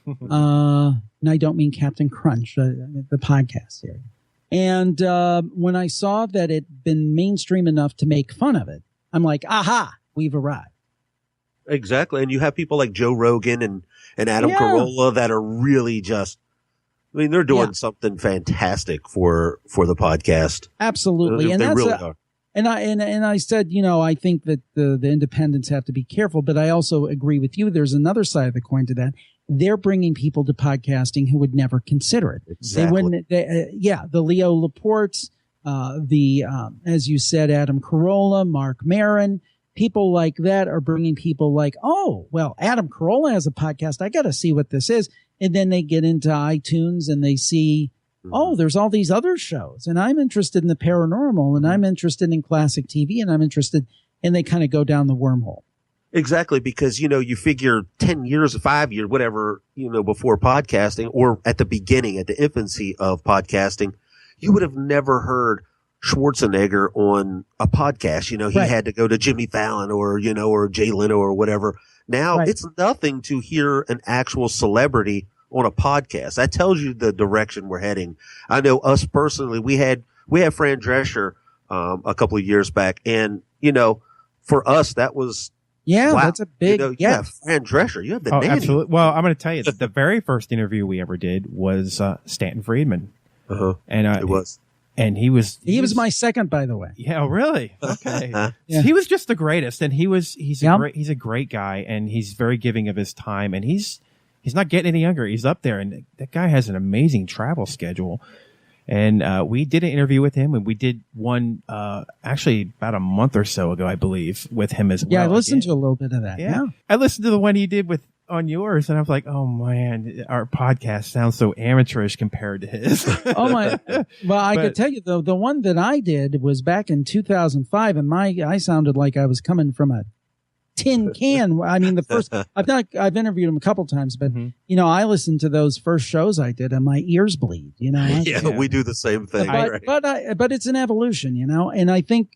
And I don't mean Captain Crunch, the podcast series. And when I saw that it'd been mainstream enough to make fun of it, I'm like, aha, we've arrived. Exactly. And you have people like Joe Rogan and Adam Carolla that are really just, they're doing something fantastic for the podcast. Absolutely. And they really are. And I said, I think that the independents have to be careful, but I also agree with you. There's another side of the coin to that. They're bringing people to podcasting who would never consider it. Exactly. The Leo Laportes, as you said, Adam Carolla, Mark Maron, people like that are bringing people like, oh, well, Adam Carolla has a podcast. I got to see what this is. And then they get into iTunes and they see, oh, there's all these other shows, and I'm interested in the paranormal, and I'm interested in classic TV, and I'm interested, and they kind of go down the wormhole. Exactly, because, you figure 10 years, 5 years, whatever, before podcasting, or at the beginning, at the infancy of podcasting, you would have never heard Schwarzenegger on a podcast. He had to go to Jimmy Fallon or Jay Leno or whatever. Now it's nothing to hear an actual celebrity on a podcast. That tells you the direction we're heading. I know us personally, we had Fran Drescher, a couple of years back. And, for us, that was, wow, that's a big, Fran Drescher, you have the name. Absolutely. Well, I'm going to tell you that the very first interview we ever did was, Stanton Friedman. And it was. And he was my second, by the way. Yeah, really? Okay. He was just the greatest. And he's a great guy, and he's very giving of his time, and he's not getting any younger. He's up there, and that guy has an amazing travel schedule. And we did an interview with him, and we did one actually about a month or so ago, I believe, with him as well. Yeah, I listened to a little bit of that. Yeah. I listened to the one he did on yours, and I was like, oh man, our podcast sounds so amateurish compared to his. Oh my! Well, I could tell you though, the one that I did was back in 2005, and I sounded like I was coming from a tin can. I mean, the first I've interviewed him a couple times, but I listened to those first shows I did, and my ears bleed. We do the same thing. But it's an evolution, and I think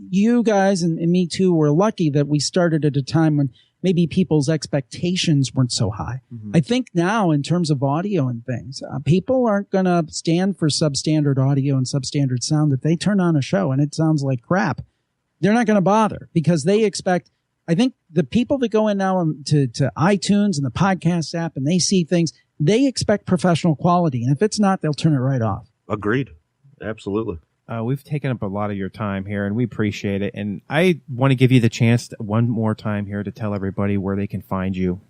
you guys and me too were lucky that we started at a time when maybe people's expectations weren't so high. I think now, in terms of audio and things, people aren't going to stand for substandard audio and substandard sound. If they turn on a show and it sounds like crap, they're not going to bother, because they expect, I think the people that go in now to iTunes and the podcast app and they see things, they expect professional quality. And if it's not, they'll turn it right off. Agreed. Absolutely. We've taken up a lot of your time here, and we appreciate it. And I want to give you the chance one more time here to tell everybody where they can find you,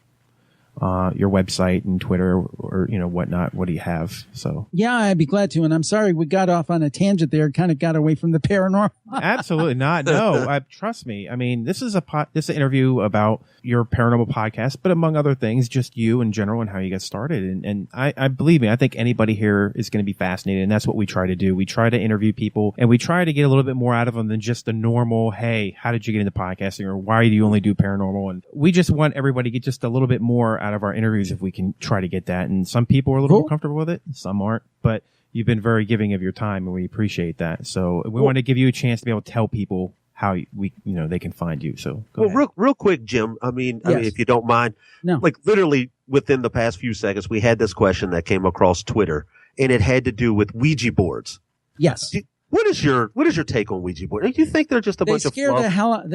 your website and Twitter or whatnot. What do you have? So yeah, I'd be glad to. And I'm sorry we got off on a tangent there, kind of got away from the paranormal. Absolutely not. No, trust me. I mean, this is an interview about your paranormal podcast, but among other things, just you in general and how you got started. And I believe me, I think anybody here is going to be fascinated, and that's what we try to do. We try to interview people, and we try to get a little bit more out of them than just the normal, hey, how did you get into podcasting, or why do you only do paranormal? And we just want everybody to get just a little bit more out of our interviews if we can try to get that. And some people are a little more comfortable with it, some aren't, but you've been very giving of your time, and we appreciate that. So we want to give you a chance to be able to tell people how they can find you. So go ahead. Real quick, Jim. I mean, if you don't mind, no. Like literally within the past few seconds, we had this question that came across Twitter, and it had to do with Ouija boards. Yes. What is your take on Ouija boards? Do you think they're just a bunch of fluff? They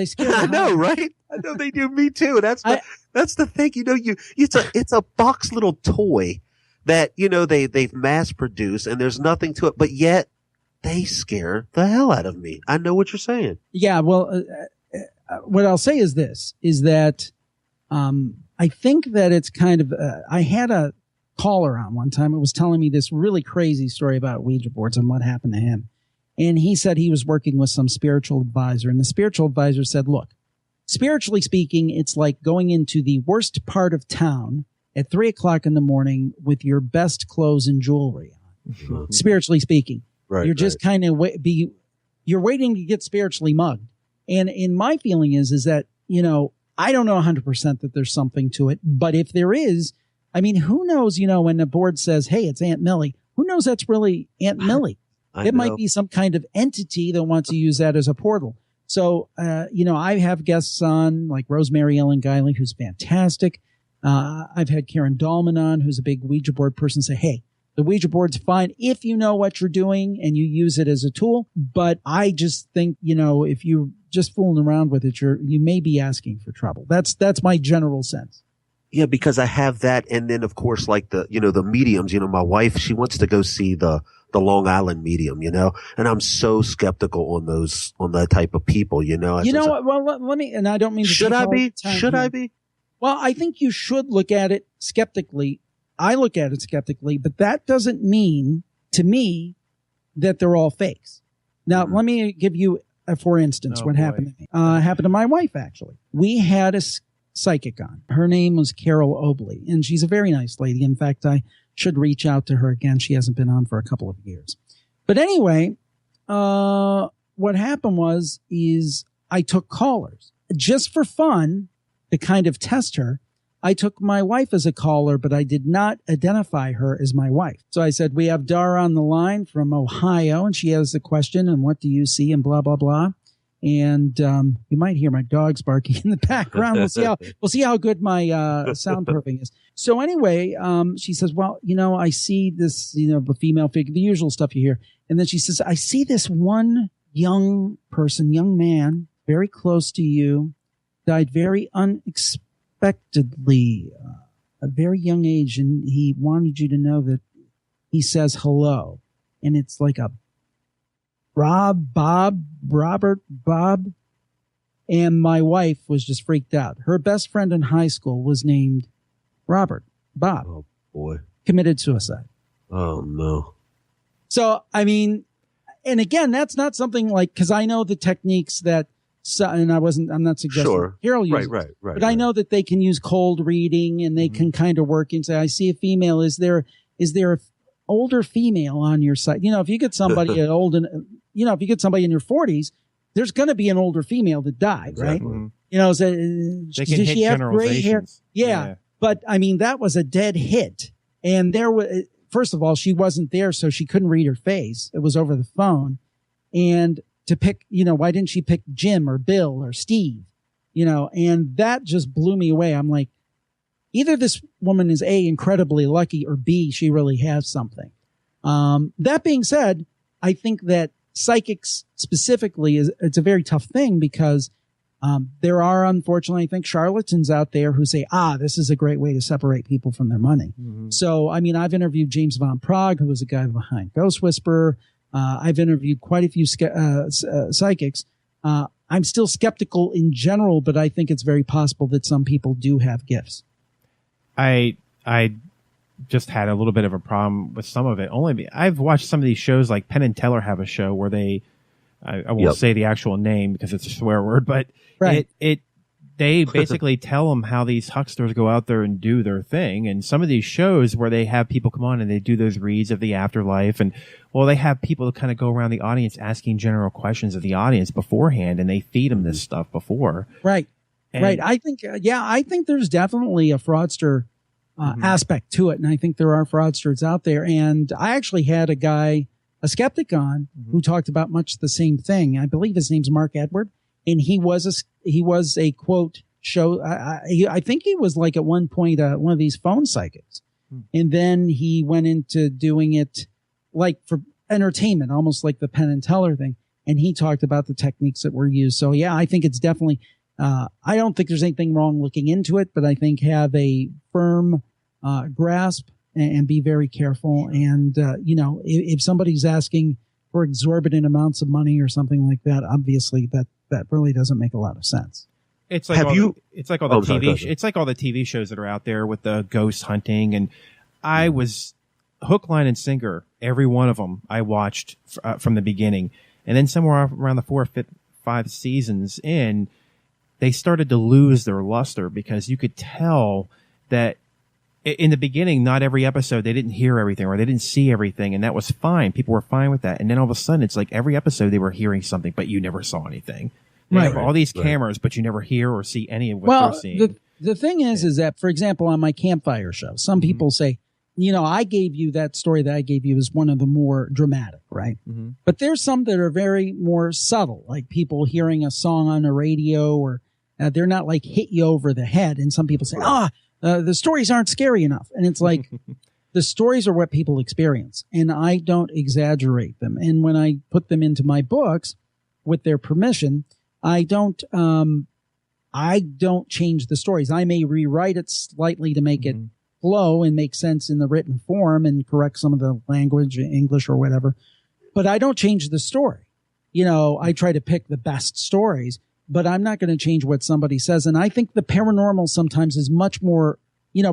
scare the hell. I know, right? I know they do. Me too. That's the thing. It's a box little toy that, they've mass produced, and there's nothing to it, but yet they scare the hell out of me. I know what you're saying. Yeah. Well, what I'll say is this, is that, I think that it's kind of, I had a caller on one time. It was telling me this really crazy story about Ouija boards and what happened to him. And he said he was working with some spiritual advisor, and the spiritual advisor said, look, spiritually speaking, it's like going into the worst part of town at 3:00 in the morning with your best clothes and jewelry on. Spiritually speaking, right, you're just kind of you're waiting to get spiritually mugged. And in my feeling is that, I don't know 100% that there's something to it, but if there is, I mean, who knows, when the board says, hey, it's Aunt Millie, who knows that's really Aunt Millie? It might be some kind of entity that wants to use that as a portal. So, I have guests on like Rosemary Ellen Guiley, who's fantastic. I've had Karen Dahlman on, who's a big Ouija board person, say, hey, the Ouija board's fine if you know what you're doing and you use it as a tool. But I just think, if you're just fooling around with it, you may be asking for trouble. That's my general sense. Yeah, because I have that. And then, of course, like the mediums, my wife, she wants to go see the Long Island medium, and I'm so skeptical on that type of people, what? Well, let me, and I don't mean to. Should I be? Well, I think you should look at it skeptically. I look at it skeptically, but that doesn't mean to me that they're all fakes. Now, let me give you, for instance, what happened to me. Happened to my wife, actually. We had a psychic on. Her name was Carol Obley, and she's a very nice lady. In fact, I should reach out to her again. She hasn't been on for a couple of years. But anyway, what happened is I took callers just for fun to kind of test her. I took my wife as a caller, but I did not identify her as my wife. So I said, we have Dara on the line from Ohio, and she has a question, and what do you see, and blah, blah, blah. And you might hear my dogs barking in the background. We'll see how good my soundproofing is. So anyway, she says, well, I see this, the female figure, the usual stuff you hear. And then she says, I see this one young man, very close to you, died very unexpectedly, a very young age, and he wanted you to know that he says hello. And it's like a Robert, Bob. And my wife was just freaked out. Her best friend in high school was named Robert, Bob. Oh, boy. Committed suicide. Oh, no. So, I mean, and again, that's not something like, because I know the techniques that, and I'm not suggesting Carol uses, right. but I know that they can use cold reading, and they can kind of work and say, I see a female. Is there a older female on your site? If you get somebody if you get somebody in your 40s, there's going to be an older female that died, right? They can did hit she have gray hair? generalizations. Yeah. But I mean, that was a dead hit. And there was, first of all, she wasn't there, so she couldn't read her face. It was over the phone. And to pick, why didn't she pick Jim or Bill or Steve? And that just blew me away. I'm like, either this woman is A, incredibly lucky, or B, she really has something. That being said, I think that psychics specifically it's a very tough thing, because there are, unfortunately, I think, charlatans out there who say, this is a great way to separate people from their money. So, I mean, I've interviewed James Von Prague, who was a guy behind Ghost Whisperer. I've interviewed quite a few psychics. I'm still skeptical in general, but I think it's very possible that some people do have gifts. I just had a little bit of a problem with some of it. I've watched some of these shows, like Penn and Teller have a show where they I won't say the actual name because it's a swear word, but they basically tell them how these hucksters go out there and do their thing. And some of these shows where they have people come on and they do those reads of the afterlife, and they have people kind of go around the audience asking general questions of the audience beforehand, and they feed them this stuff before. Right. Right. I think there's definitely a fraudster aspect to it. And I think there are fraudsters out there. And I actually had a skeptic on who talked about much the same thing. I believe his name's Mark Edward. And he was a quote show. I think he was like at one point, one of these phone psychics. And then he went into doing it like for entertainment, almost like the Penn and Teller thing. And he talked about the techniques that were used. So yeah, I think it's definitely, I don't think there's anything wrong looking into it, but I think have a firm grasp and be very careful. And, if somebody's asking for exorbitant amounts of money or something like that, obviously that really doesn't make a lot of sense. It's like all the TV shows that are out there with the ghost hunting. And I was hook, line, and sinker. Every one of them I watched from the beginning. And then somewhere around the 4 or 5 seasons in, they started to lose their luster because you could tell that in the beginning, not every episode, they didn't hear everything or they didn't see everything. And that was fine. People were fine with that. And then all of a sudden, it's like every episode they were hearing something, but you never saw anything. They have all these cameras, but you never hear or see any of what they're seeing. The thing is that, for example, on my Campfire show, some people say, I gave you that story that I gave you is one of the more dramatic, right? But there's some that are very more subtle, like people hearing a song on the radio or they're not like hit you over the head. And some people say, the stories aren't scary enough. And it's like, the stories are what people experience. And I don't exaggerate them. And when I put them into my books with their permission, I don't change the stories. I may rewrite it slightly to make it flow and make sense in the written form and correct some of the language, English or whatever. But I don't change the story. I try to pick the best stories, but I'm not going to change what somebody says. And I think the paranormal sometimes is much more,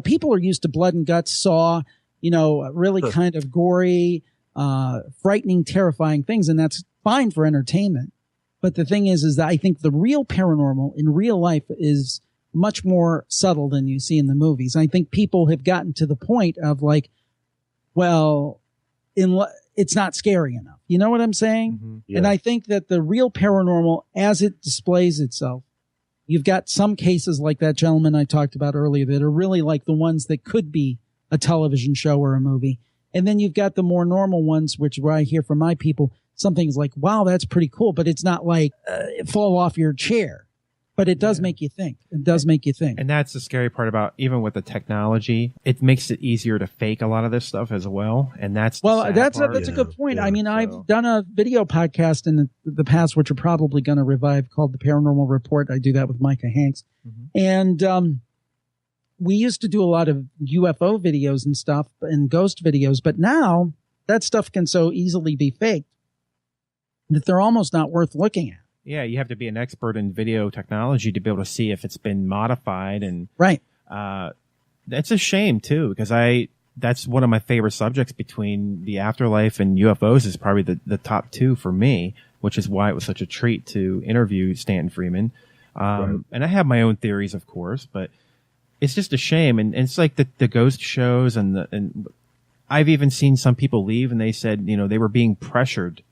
people are used to blood and guts, Saw, really kind of gory, frightening, terrifying things. And that's fine for entertainment. But the thing is that I think the real paranormal in real life is much more subtle than you see in the movies. I think people have gotten to the point of like, it's not scary enough. You know what I'm saying? Yeah. And I think that the real paranormal, as it displays itself, you've got some cases like that gentleman I talked about earlier that are really like the ones that could be a television show or a movie. And then you've got the more normal ones, where I hear from my people, something's like, wow, that's pretty cool. But it's not like fall off your chair. But it does make you think. It does make you think. And that's the scary part about even with the technology. It makes it easier to fake a lot of this stuff as well. And that's that's a good point. Yeah, I mean, I've done a video podcast in the past, which are probably going to revive, called The Paranormal Report. I do that with Micah Hanks. And we used to do a lot of UFO videos and stuff and ghost videos. But now that stuff can so easily be faked that they're almost not worth looking at. Yeah, you have to be an expert in video technology to be able to see if it's been modified. And right. That's a shame, too, because that's one of my favorite subjects between the afterlife and UFOs is probably the top two for me, which is why it was such a treat to interview Stanton Freeman. And I have my own theories, of course, but it's just a shame. And it's like the ghost shows and I've even seen some people leave and they said, they were being pressured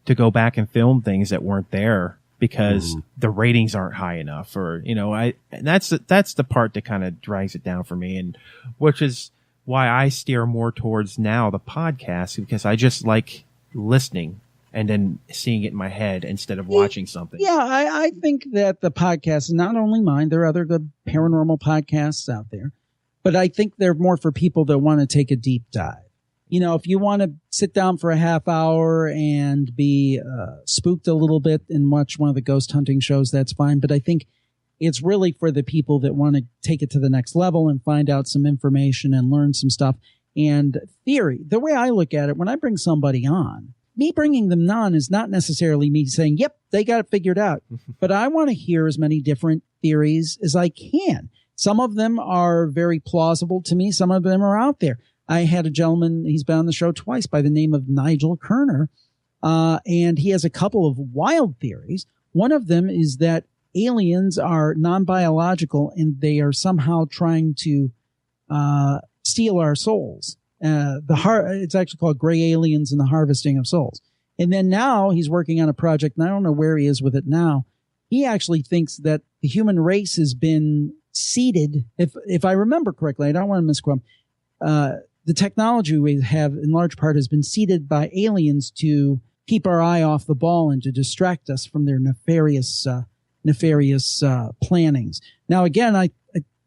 to go back and film things that weren't there because the ratings aren't high enough, or that's the part that kind of drags it down for me, and which is why I steer more towards now the podcast, because I just like listening and then seeing it in my head instead of watching something. Yeah, I think that the podcast is not only mine. There are other good paranormal podcasts out there, but I think they're more for people that want to take a deep dive. If you want to sit down for a half hour and be spooked a little bit and watch one of the ghost hunting shows, that's fine. But I think it's really for the people that want to take it to the next level and find out some information and learn some stuff. And theory, the way I look at it, when I bring somebody on, me bringing them on is not necessarily me saying, yep, they got it figured out. But I want to hear as many different theories as I can. Some of them are very plausible to me. Some of them are out there. I had a gentleman, he's been on the show twice, by the name of Nigel Kerner. And he has a couple of wild theories. One of them is that aliens are non-biological and they are somehow trying to steal our souls. It's actually called Gray Aliens and the Harvesting of Souls. And then now he's working on a project, and I don't know where he is with it now. He actually thinks that the human race has been seeded. If I remember correctly, I don't want to misquote. The technology we have in large part has been seeded by aliens to keep our eye off the ball and to distract us from their nefarious plannings. Now, again,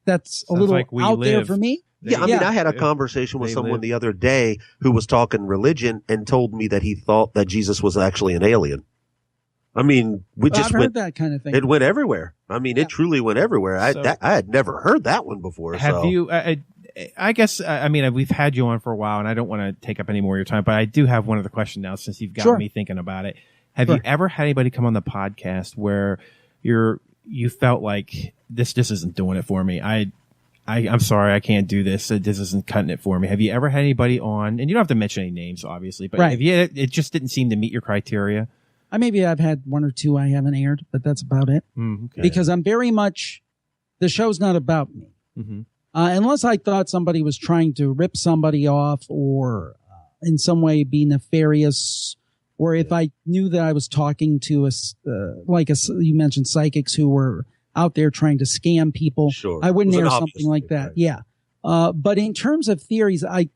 that's a little like out there for me. Yeah, I mean, I had a conversation with someone the other day who was talking religion and told me that he thought that Jesus was actually an alien. I mean, I've heard that kind of thing. It went everywhere. I mean, it truly went everywhere. I had never heard that one before. Have you? I guess. I mean, we've had you on for a while, and I don't want to take up any more of your time, but I do have one other question now, since you've got me thinking about it. Have you ever had anybody come on the podcast where you felt like this isn't doing it for me? I'm sorry, I can't do this. This isn't cutting it for me. Have you ever had anybody on, and you don't have to mention any names, obviously, but it just didn't seem to meet your criteria? Maybe I've had one or two I haven't aired, but that's about it. Okay. Because I'm very much, the show's not about me. Mm-hmm. Unless I thought somebody was trying to rip somebody off or in some way be nefarious, or if I knew that I was talking to you mentioned psychics who were out there trying to scam people. Sure. I wouldn't air something like that. Right. Yeah. But in terms of theories, a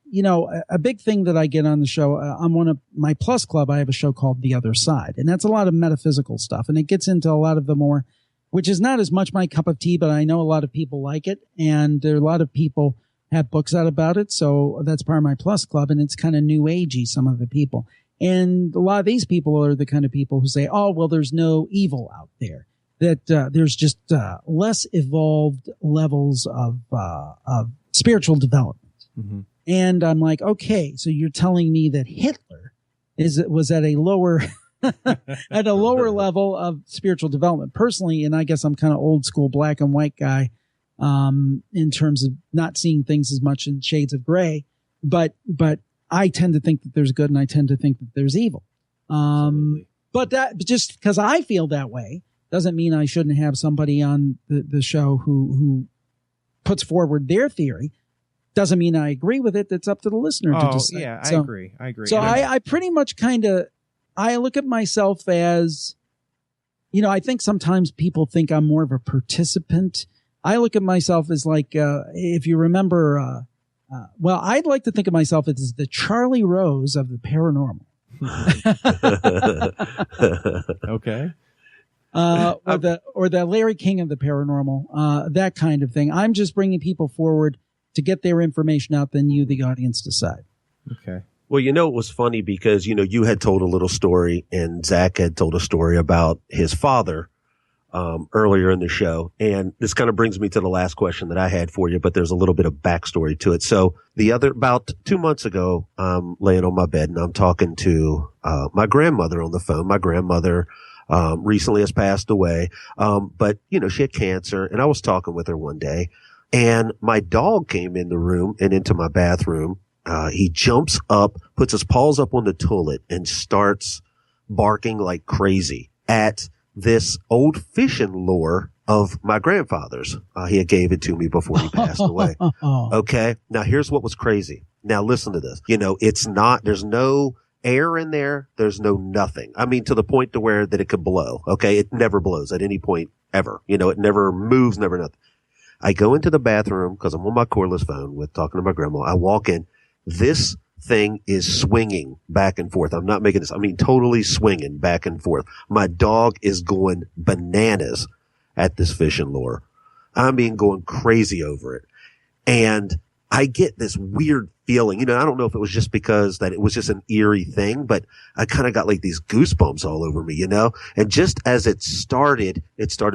big thing that I get on the show, I'm one of my Plus Club. I have a show called The Other Side, and that's a lot of metaphysical stuff. And it gets into a lot of the more, which is not as much my cup of tea, but I know a lot of people like it. And there are a lot of people have books out about it. So that's part of my Plus Club. And it's kind of new agey, some of the people. And a lot of these people are the kind of people who say, oh, well, there's no evil out there. That there's just less evolved levels of spiritual development. Mm-hmm. And I'm like, okay, so you're telling me that Hitler was at a lower at a lower level of spiritual development. Personally, and I guess I'm kind of old school black and white guy in terms of not seeing things as much in shades of gray, but I tend to think that there's good and I tend to think that there's evil. But that just because I feel that way doesn't mean I shouldn't have somebody on the show who puts forward their theory. Doesn't mean I agree with it. That's up to the listener to decide. Yeah, so, I agree. So I pretty much I look at myself as, I think sometimes people think I'm more of a participant. I look at myself as like, if you remember, I'd like to think of myself as the Charlie Rose of the paranormal. Okay. Or the Larry King of the paranormal, that kind of thing. I'm just bringing people forward to get their information out, then you, the audience, decide. Okay. Well, it was funny because, you had told a little story and Zach had told a story about his father earlier in the show. And this kind of brings me to the last question that I had for you, but there's a little bit of backstory to it. So about 2 months ago, I'm laying on my bed and I'm talking to my grandmother on the phone. My grandmother recently has passed away. But she had cancer and I was talking with her one day and my dog came in the room and into my bathroom. He jumps up, puts his paws up on the toilet and starts barking like crazy at this old fishing lure of my grandfather's. He had gave it to me before he passed away. Okay. Now here's what was crazy. Now listen to this. There's no air in there. There's no nothing. I mean, to the point to where that it could blow. Okay. It never blows at any point ever. It never moves, never nothing. I go into the bathroom because I'm on my cordless phone with talking to my grandma. I walk in. This thing is swinging back and forth. I'm not making this. I mean, totally swinging back and forth. My dog is going bananas at this fishing lure. I mean, going crazy over it. And I get this weird feeling, I don't know if it was just because that it was just an eerie thing, but I kind of got like these goosebumps all over me, and just as it started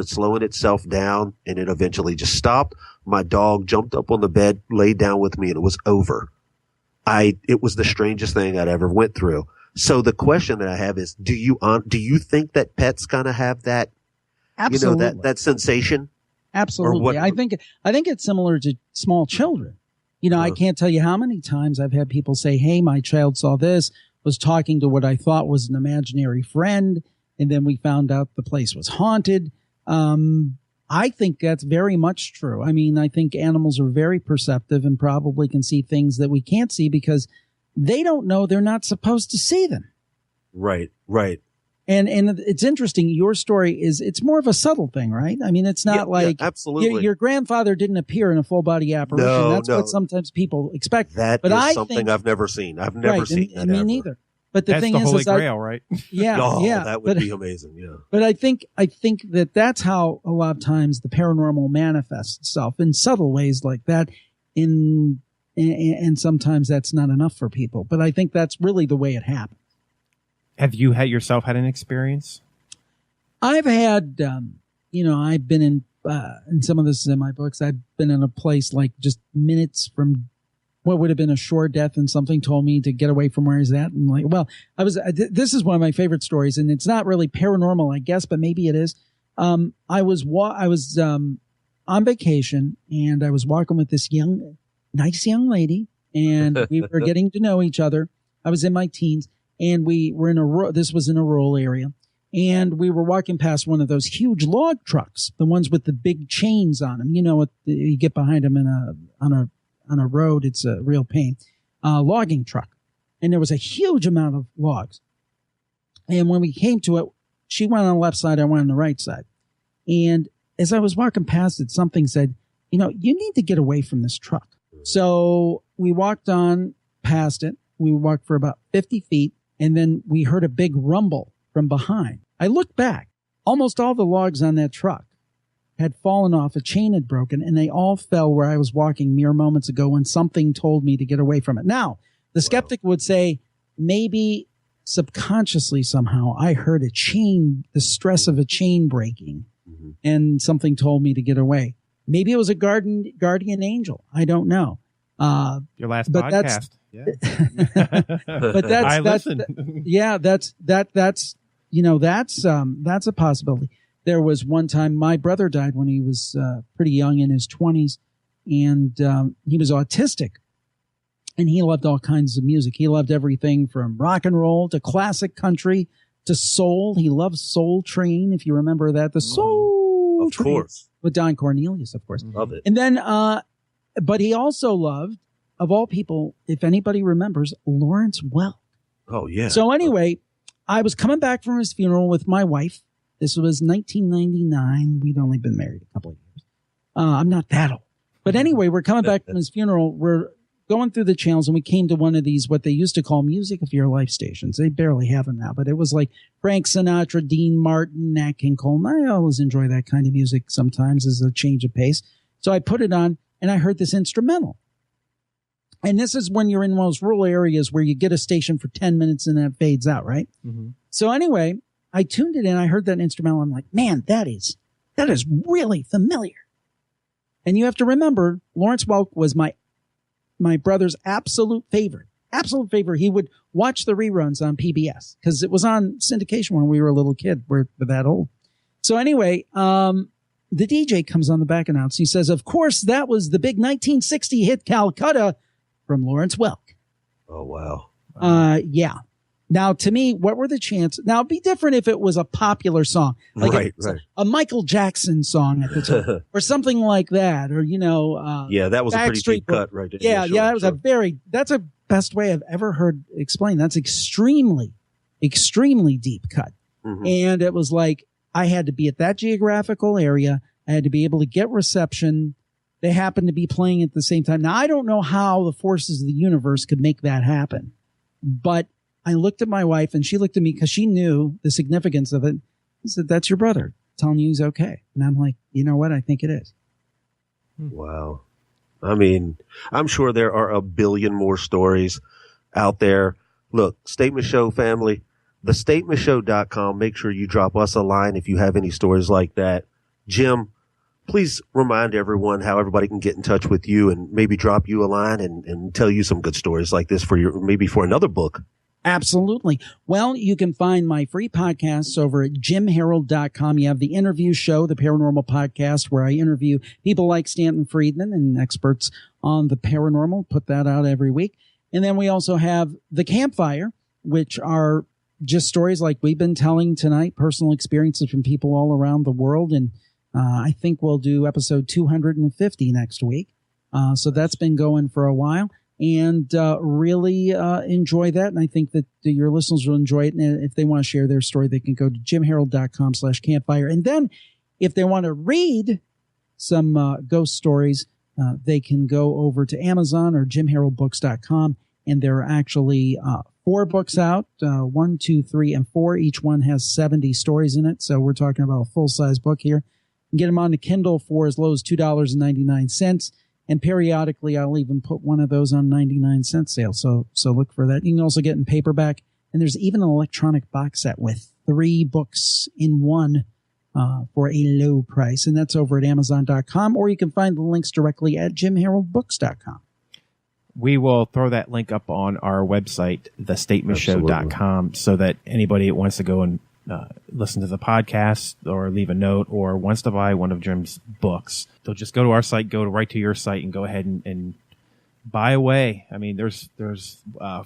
slowing itself down and it eventually just stopped. My dog jumped up on the bed, laid down with me and it was over. It was the strangest thing I'd ever went through. So the question that I have is, do you think that pets kind of have that, Absolutely. that sensation? Absolutely. I think it's similar to small children. I can't tell you how many times I've had people say, hey, my child saw this, was talking to what I thought was an imaginary friend, and then we found out the place was haunted. I think that's very much true. I mean, I think animals are very perceptive and probably can see things that we can't see because they don't know they're not supposed to see them. Right. And it's interesting. Your story it's more of a subtle thing, right? I mean, it's not like absolutely. Your grandfather didn't appear in a full body apparition. No, that's what sometimes people expect. That is something I've never seen. I've never seen that. Me neither. But the thing is, Holy Grail, right? Yeah, that would be amazing. Yeah. But I think that's how a lot of times the paranormal manifests itself in subtle ways like that. And sometimes that's not enough for people. But I think that's really the way it happens. Have you yourself had an experience? I've had, I've been in some of this is in my books. I've been in a place like just minutes from what would have been a sure death, and something told me to get away from where he's at. And this is one of my favorite stories, and it's not really paranormal, I guess, but maybe it is. I was on vacation, and I was walking with this nice young lady, and we were getting to know each other. I was in my teens, and we were this was in a rural area, and we were walking past one of those huge log trucks, the ones with the big chains on them. You know, you get behind them on a road, it's a real pain. Logging truck. And there was a huge amount of logs. And when we came to it, she went on the left side, I went on the right side. And as I was walking past it, something said, you need to get away from this truck. So we walked on past it. We walked for about 50 feet, and then we heard a big rumble from behind. I looked back. Almost all the logs on that truck had fallen off, a chain had broken, and they all fell where I was walking mere moments ago when something told me to get away from it. Now, the skeptic would say, maybe subconsciously somehow I heard the stress of a chain breaking, and something told me to get away. Maybe it was a guardian angel. I don't know. Your last podcast. But that's a possibility. There was one time my brother died when he was pretty young, in his 20s, and he was autistic, and he loved all kinds of music. He loved everything from rock and roll to classic country to soul. He loved Soul Train, if you remember that. The Soul Train. Of course. With Don Cornelius, of course. Love it. And then, but he also loved, of all people, if anybody remembers, Lawrence Welk. Oh, yeah. So anyway, I was coming back from his funeral with my wife. This was 1999. We'd only been married a couple of years. I'm not that old. But anyway, we're coming back from his funeral. We're going through the channels, and we came to one of these, what they used to call Music of Your Life stations. They barely have them now, but it was like Frank Sinatra, Dean Martin, Nat King Cole. And I always enjoy that kind of music sometimes as a change of pace. So I put it on, and I heard this instrumental. And this is when you're in those rural areas where you get a station for 10 minutes and then it fades out, right? Mm-hmm. So anyway, I tuned it in. I heard that instrumental. I'm like, man, that is really familiar. And you have to remember, Lawrence Welk was my brother's absolute favorite. Absolute favorite. He would watch the reruns on PBS because it was on syndication when we were a little kid. We're that old. So anyway, the DJ comes on the back announce. He says, of course, that was the big 1960 hit Calcutta from Lawrence Welk. Oh, wow. Yeah. Now, to me, what were the chances? Now, it'd be different if it was a popular song, like a Michael Jackson song at the time, or something like that, or yeah, that was a pretty deep cut, right? Yeah, that was that's a best way I've ever heard explained. That's extremely, extremely deep cut, and it was like I had to be at that geographical area. I had to be able to get reception. They happened to be playing at the same time. Now, I don't know how the forces of the universe could make that happen, but I looked at my wife, and she looked at me because she knew the significance of it. I said, that's your brother telling you he's okay. And I'm like, you know what? I think it is. Wow. I mean, I'm sure there are a billion more stories out there. Look, Statement Show family, thestatementshow.com. Make sure you drop us a line if you have any stories like that. Jim, please remind everyone how everybody can get in touch with you and maybe drop you a line and tell you some good stories like this maybe for another book. Absolutely. Well, you can find my free podcasts over at jimharold.com. You have the interview show, the Paranormal Podcast, where I interview people like Stanton Friedman and experts on the paranormal. Put that out every week. And then we also have the Campfire, which are just stories like we've been telling tonight, personal experiences from people all around the world. And I think we'll do episode 250 next week. So that's been going for a while, and really enjoy that. And I think that your listeners will enjoy it. And if they want to share their story, they can go to jimharold.com/campfire. And then if they want to read some ghost stories, they can go over to Amazon or jimharoldbooks.com. And there are actually 4 books out, 1, 2, 3, and 4. Each one has 70 stories in it. So we're talking about a full-size book here. You can get them on the Kindle for as low as $2.99. And periodically, I'll even put one of those on 99-cent sale. So look for that. You can also get in paperback. And there's even an electronic box set with 3 books in one for a low price. And that's over at Amazon.com. Or you can find the links directly at jimharoldbooks.com. We will throw that link up on our website, thestatementshow.com, so that anybody that wants to go and listen to the podcast or leave a note or wants to buy one of Jim's books, they'll just go to our site, right to your site, and go ahead and buy away. I mean, there's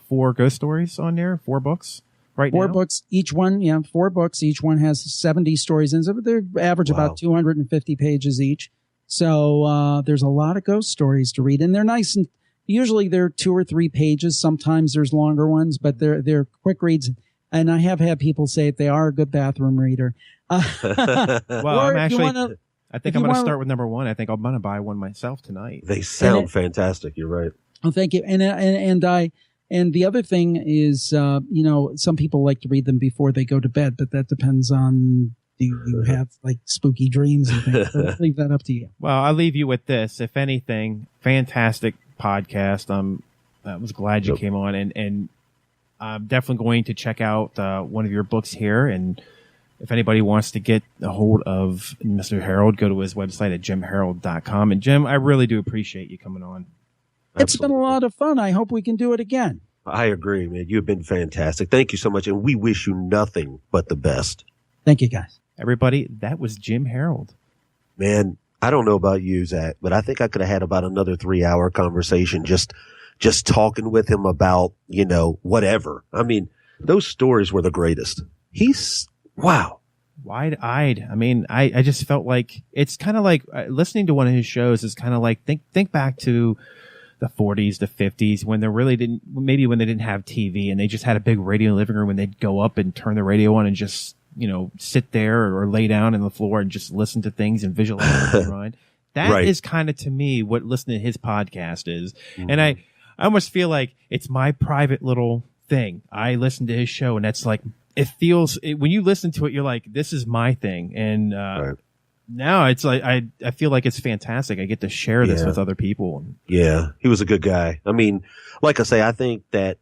4 ghost stories on there, 4 books right now. 4 books, each one, 4 books. Each one has 70 stories in it. They average about 250 pages each. So there's a lot of ghost stories to read, and they're nice and usually they're 2 or 3 pages. Sometimes there's longer ones, but they're quick reads. And I have had people say they are a good bathroom reader. Well, I think I'm going to start with number 1. I think I'm going to buy one myself tonight. They sound fantastic. You're right. Oh, thank you. And the other thing is, some people like to read them before they go to bed, but that depends on, do you have like spooky dreams and things? So I'll leave that up to you. Well, I'll leave you with this. If anything, fantastic podcast. I was glad you came on, and I'm definitely going to check out one of your books here. And if anybody wants to get a hold of Mr. Harold, go to his website at jimharold.com. And Jim, I really do appreciate you coming on. It's been a lot of fun. I hope we can do it again. I agree, man. You've been fantastic. Thank you so much. And we wish you nothing but the best. Thank you, guys. Everybody, that was Jim Harold. Man, I don't know about you, Zach, but I think I could have had about another 3-hour conversation just talking with him about, whatever. I mean, those stories were the greatest. Wow. Wide-eyed. I mean, I just felt like it's kind of like listening to one of his shows is kind of like think back to the 40s, the 50s, when when they didn't have TV and they just had a big radio in the living room, and they'd go up and turn the radio on and just, sit there or lay down on the floor and just listen to things and visualize in their mind. That is kind of, to me, what listening to his podcast is. Mm-hmm. And I almost feel like it's my private little thing. I listen to his show, and that's like, when you listen to it, you're like, this is my thing. And now it's like, I feel like it's fantastic. I get to share this with other people. Yeah, he was a good guy. I mean, like I say, I think that,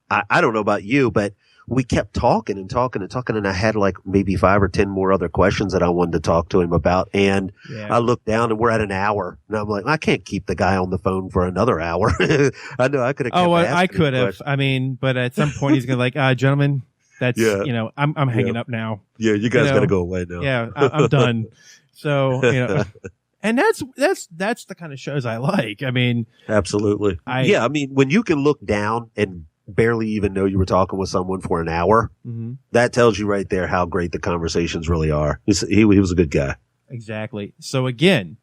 I don't know about you, but we kept talking and talking and talking, and I had like maybe 5 or 10 more other questions that I wanted to talk to him about. And I looked down, and we're at an hour, and I'm like, I can't keep the guy on the phone for another hour. I know I could have. Oh, I could have. I mean, but at some point he's gonna gentlemen, that's I'm hanging up now. Yeah, you guys got to go away now. Yeah, I'm done. So and that's the kind of shows I like. I mean, absolutely. I mean, when you can look down and barely even know you were talking with someone for an hour, that tells you right there how great the conversations really are. He was a good guy. Exactly. So again,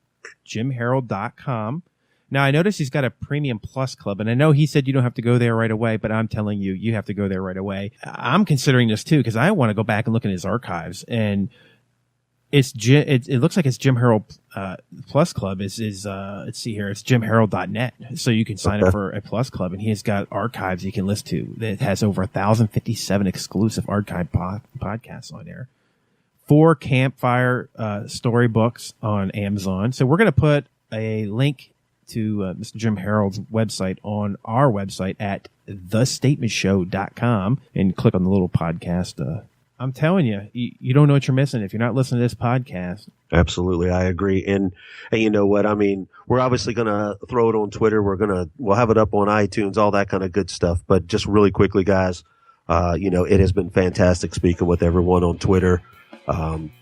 jimharold.com. Now I noticed he's got a premium plus club, and I know he said you don't have to go there right away, but I'm telling you, you have to go there right away. I'm considering this too, because I want to go back and look in his archives, and it looks like it's Jim Harold Plus Club is let's see here, it's jimharold.net. So you can sign up for a Plus Club, and he has got archives you can listen to that has over 1,057 exclusive archive podcasts on there. 4 Campfire storybooks on Amazon. So we're going to put a link to Mr. Jim Harold's website on our website at thestatementshow.com, and click on the little podcast. I'm telling you, you don't know what you're missing if you're not listening to this podcast. Absolutely. I agree. And you know what? I mean, we're obviously going to throw it on Twitter. We'll have it up on iTunes, all that kind of good stuff. But just really quickly, guys, it has been fantastic speaking with everyone on Twitter.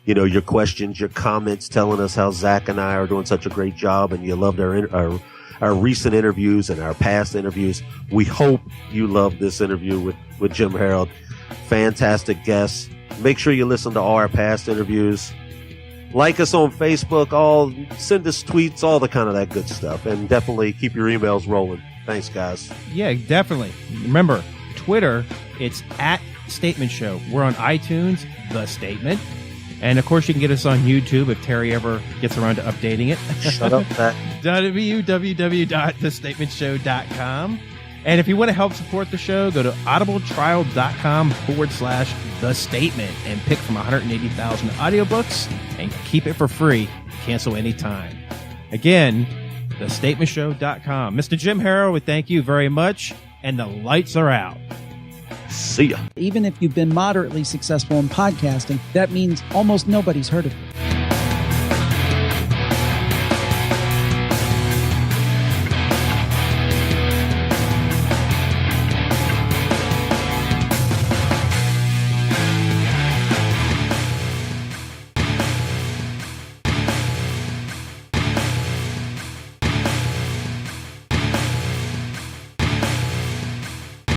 Your questions, your comments, telling us how Zach and I are doing such a great job, and you loved our our recent interviews and our past interviews. We hope you love this interview with Jim Harold. Fantastic guest. Make sure you listen to all our past interviews. Like us on Facebook, send us tweets, all the kind of that good stuff. And definitely keep your emails rolling. Thanks, guys. Yeah, definitely. Remember, Twitter, it's at Statement Show. We're on iTunes, The Statement. And, of course, you can get us on YouTube if Terry ever gets around to updating it. Shut up, Pat. www.thestatementshow.com. And if you want to help support the show, go to audibletrial.com/The Statement and pick from 180,000 audiobooks and keep it for free. Cancel anytime. Again, thestatementshow.com. Mr. Jim Harrow, we thank you very much. And the lights are out. See ya. Even if you've been moderately successful in podcasting, that means almost nobody's heard of it.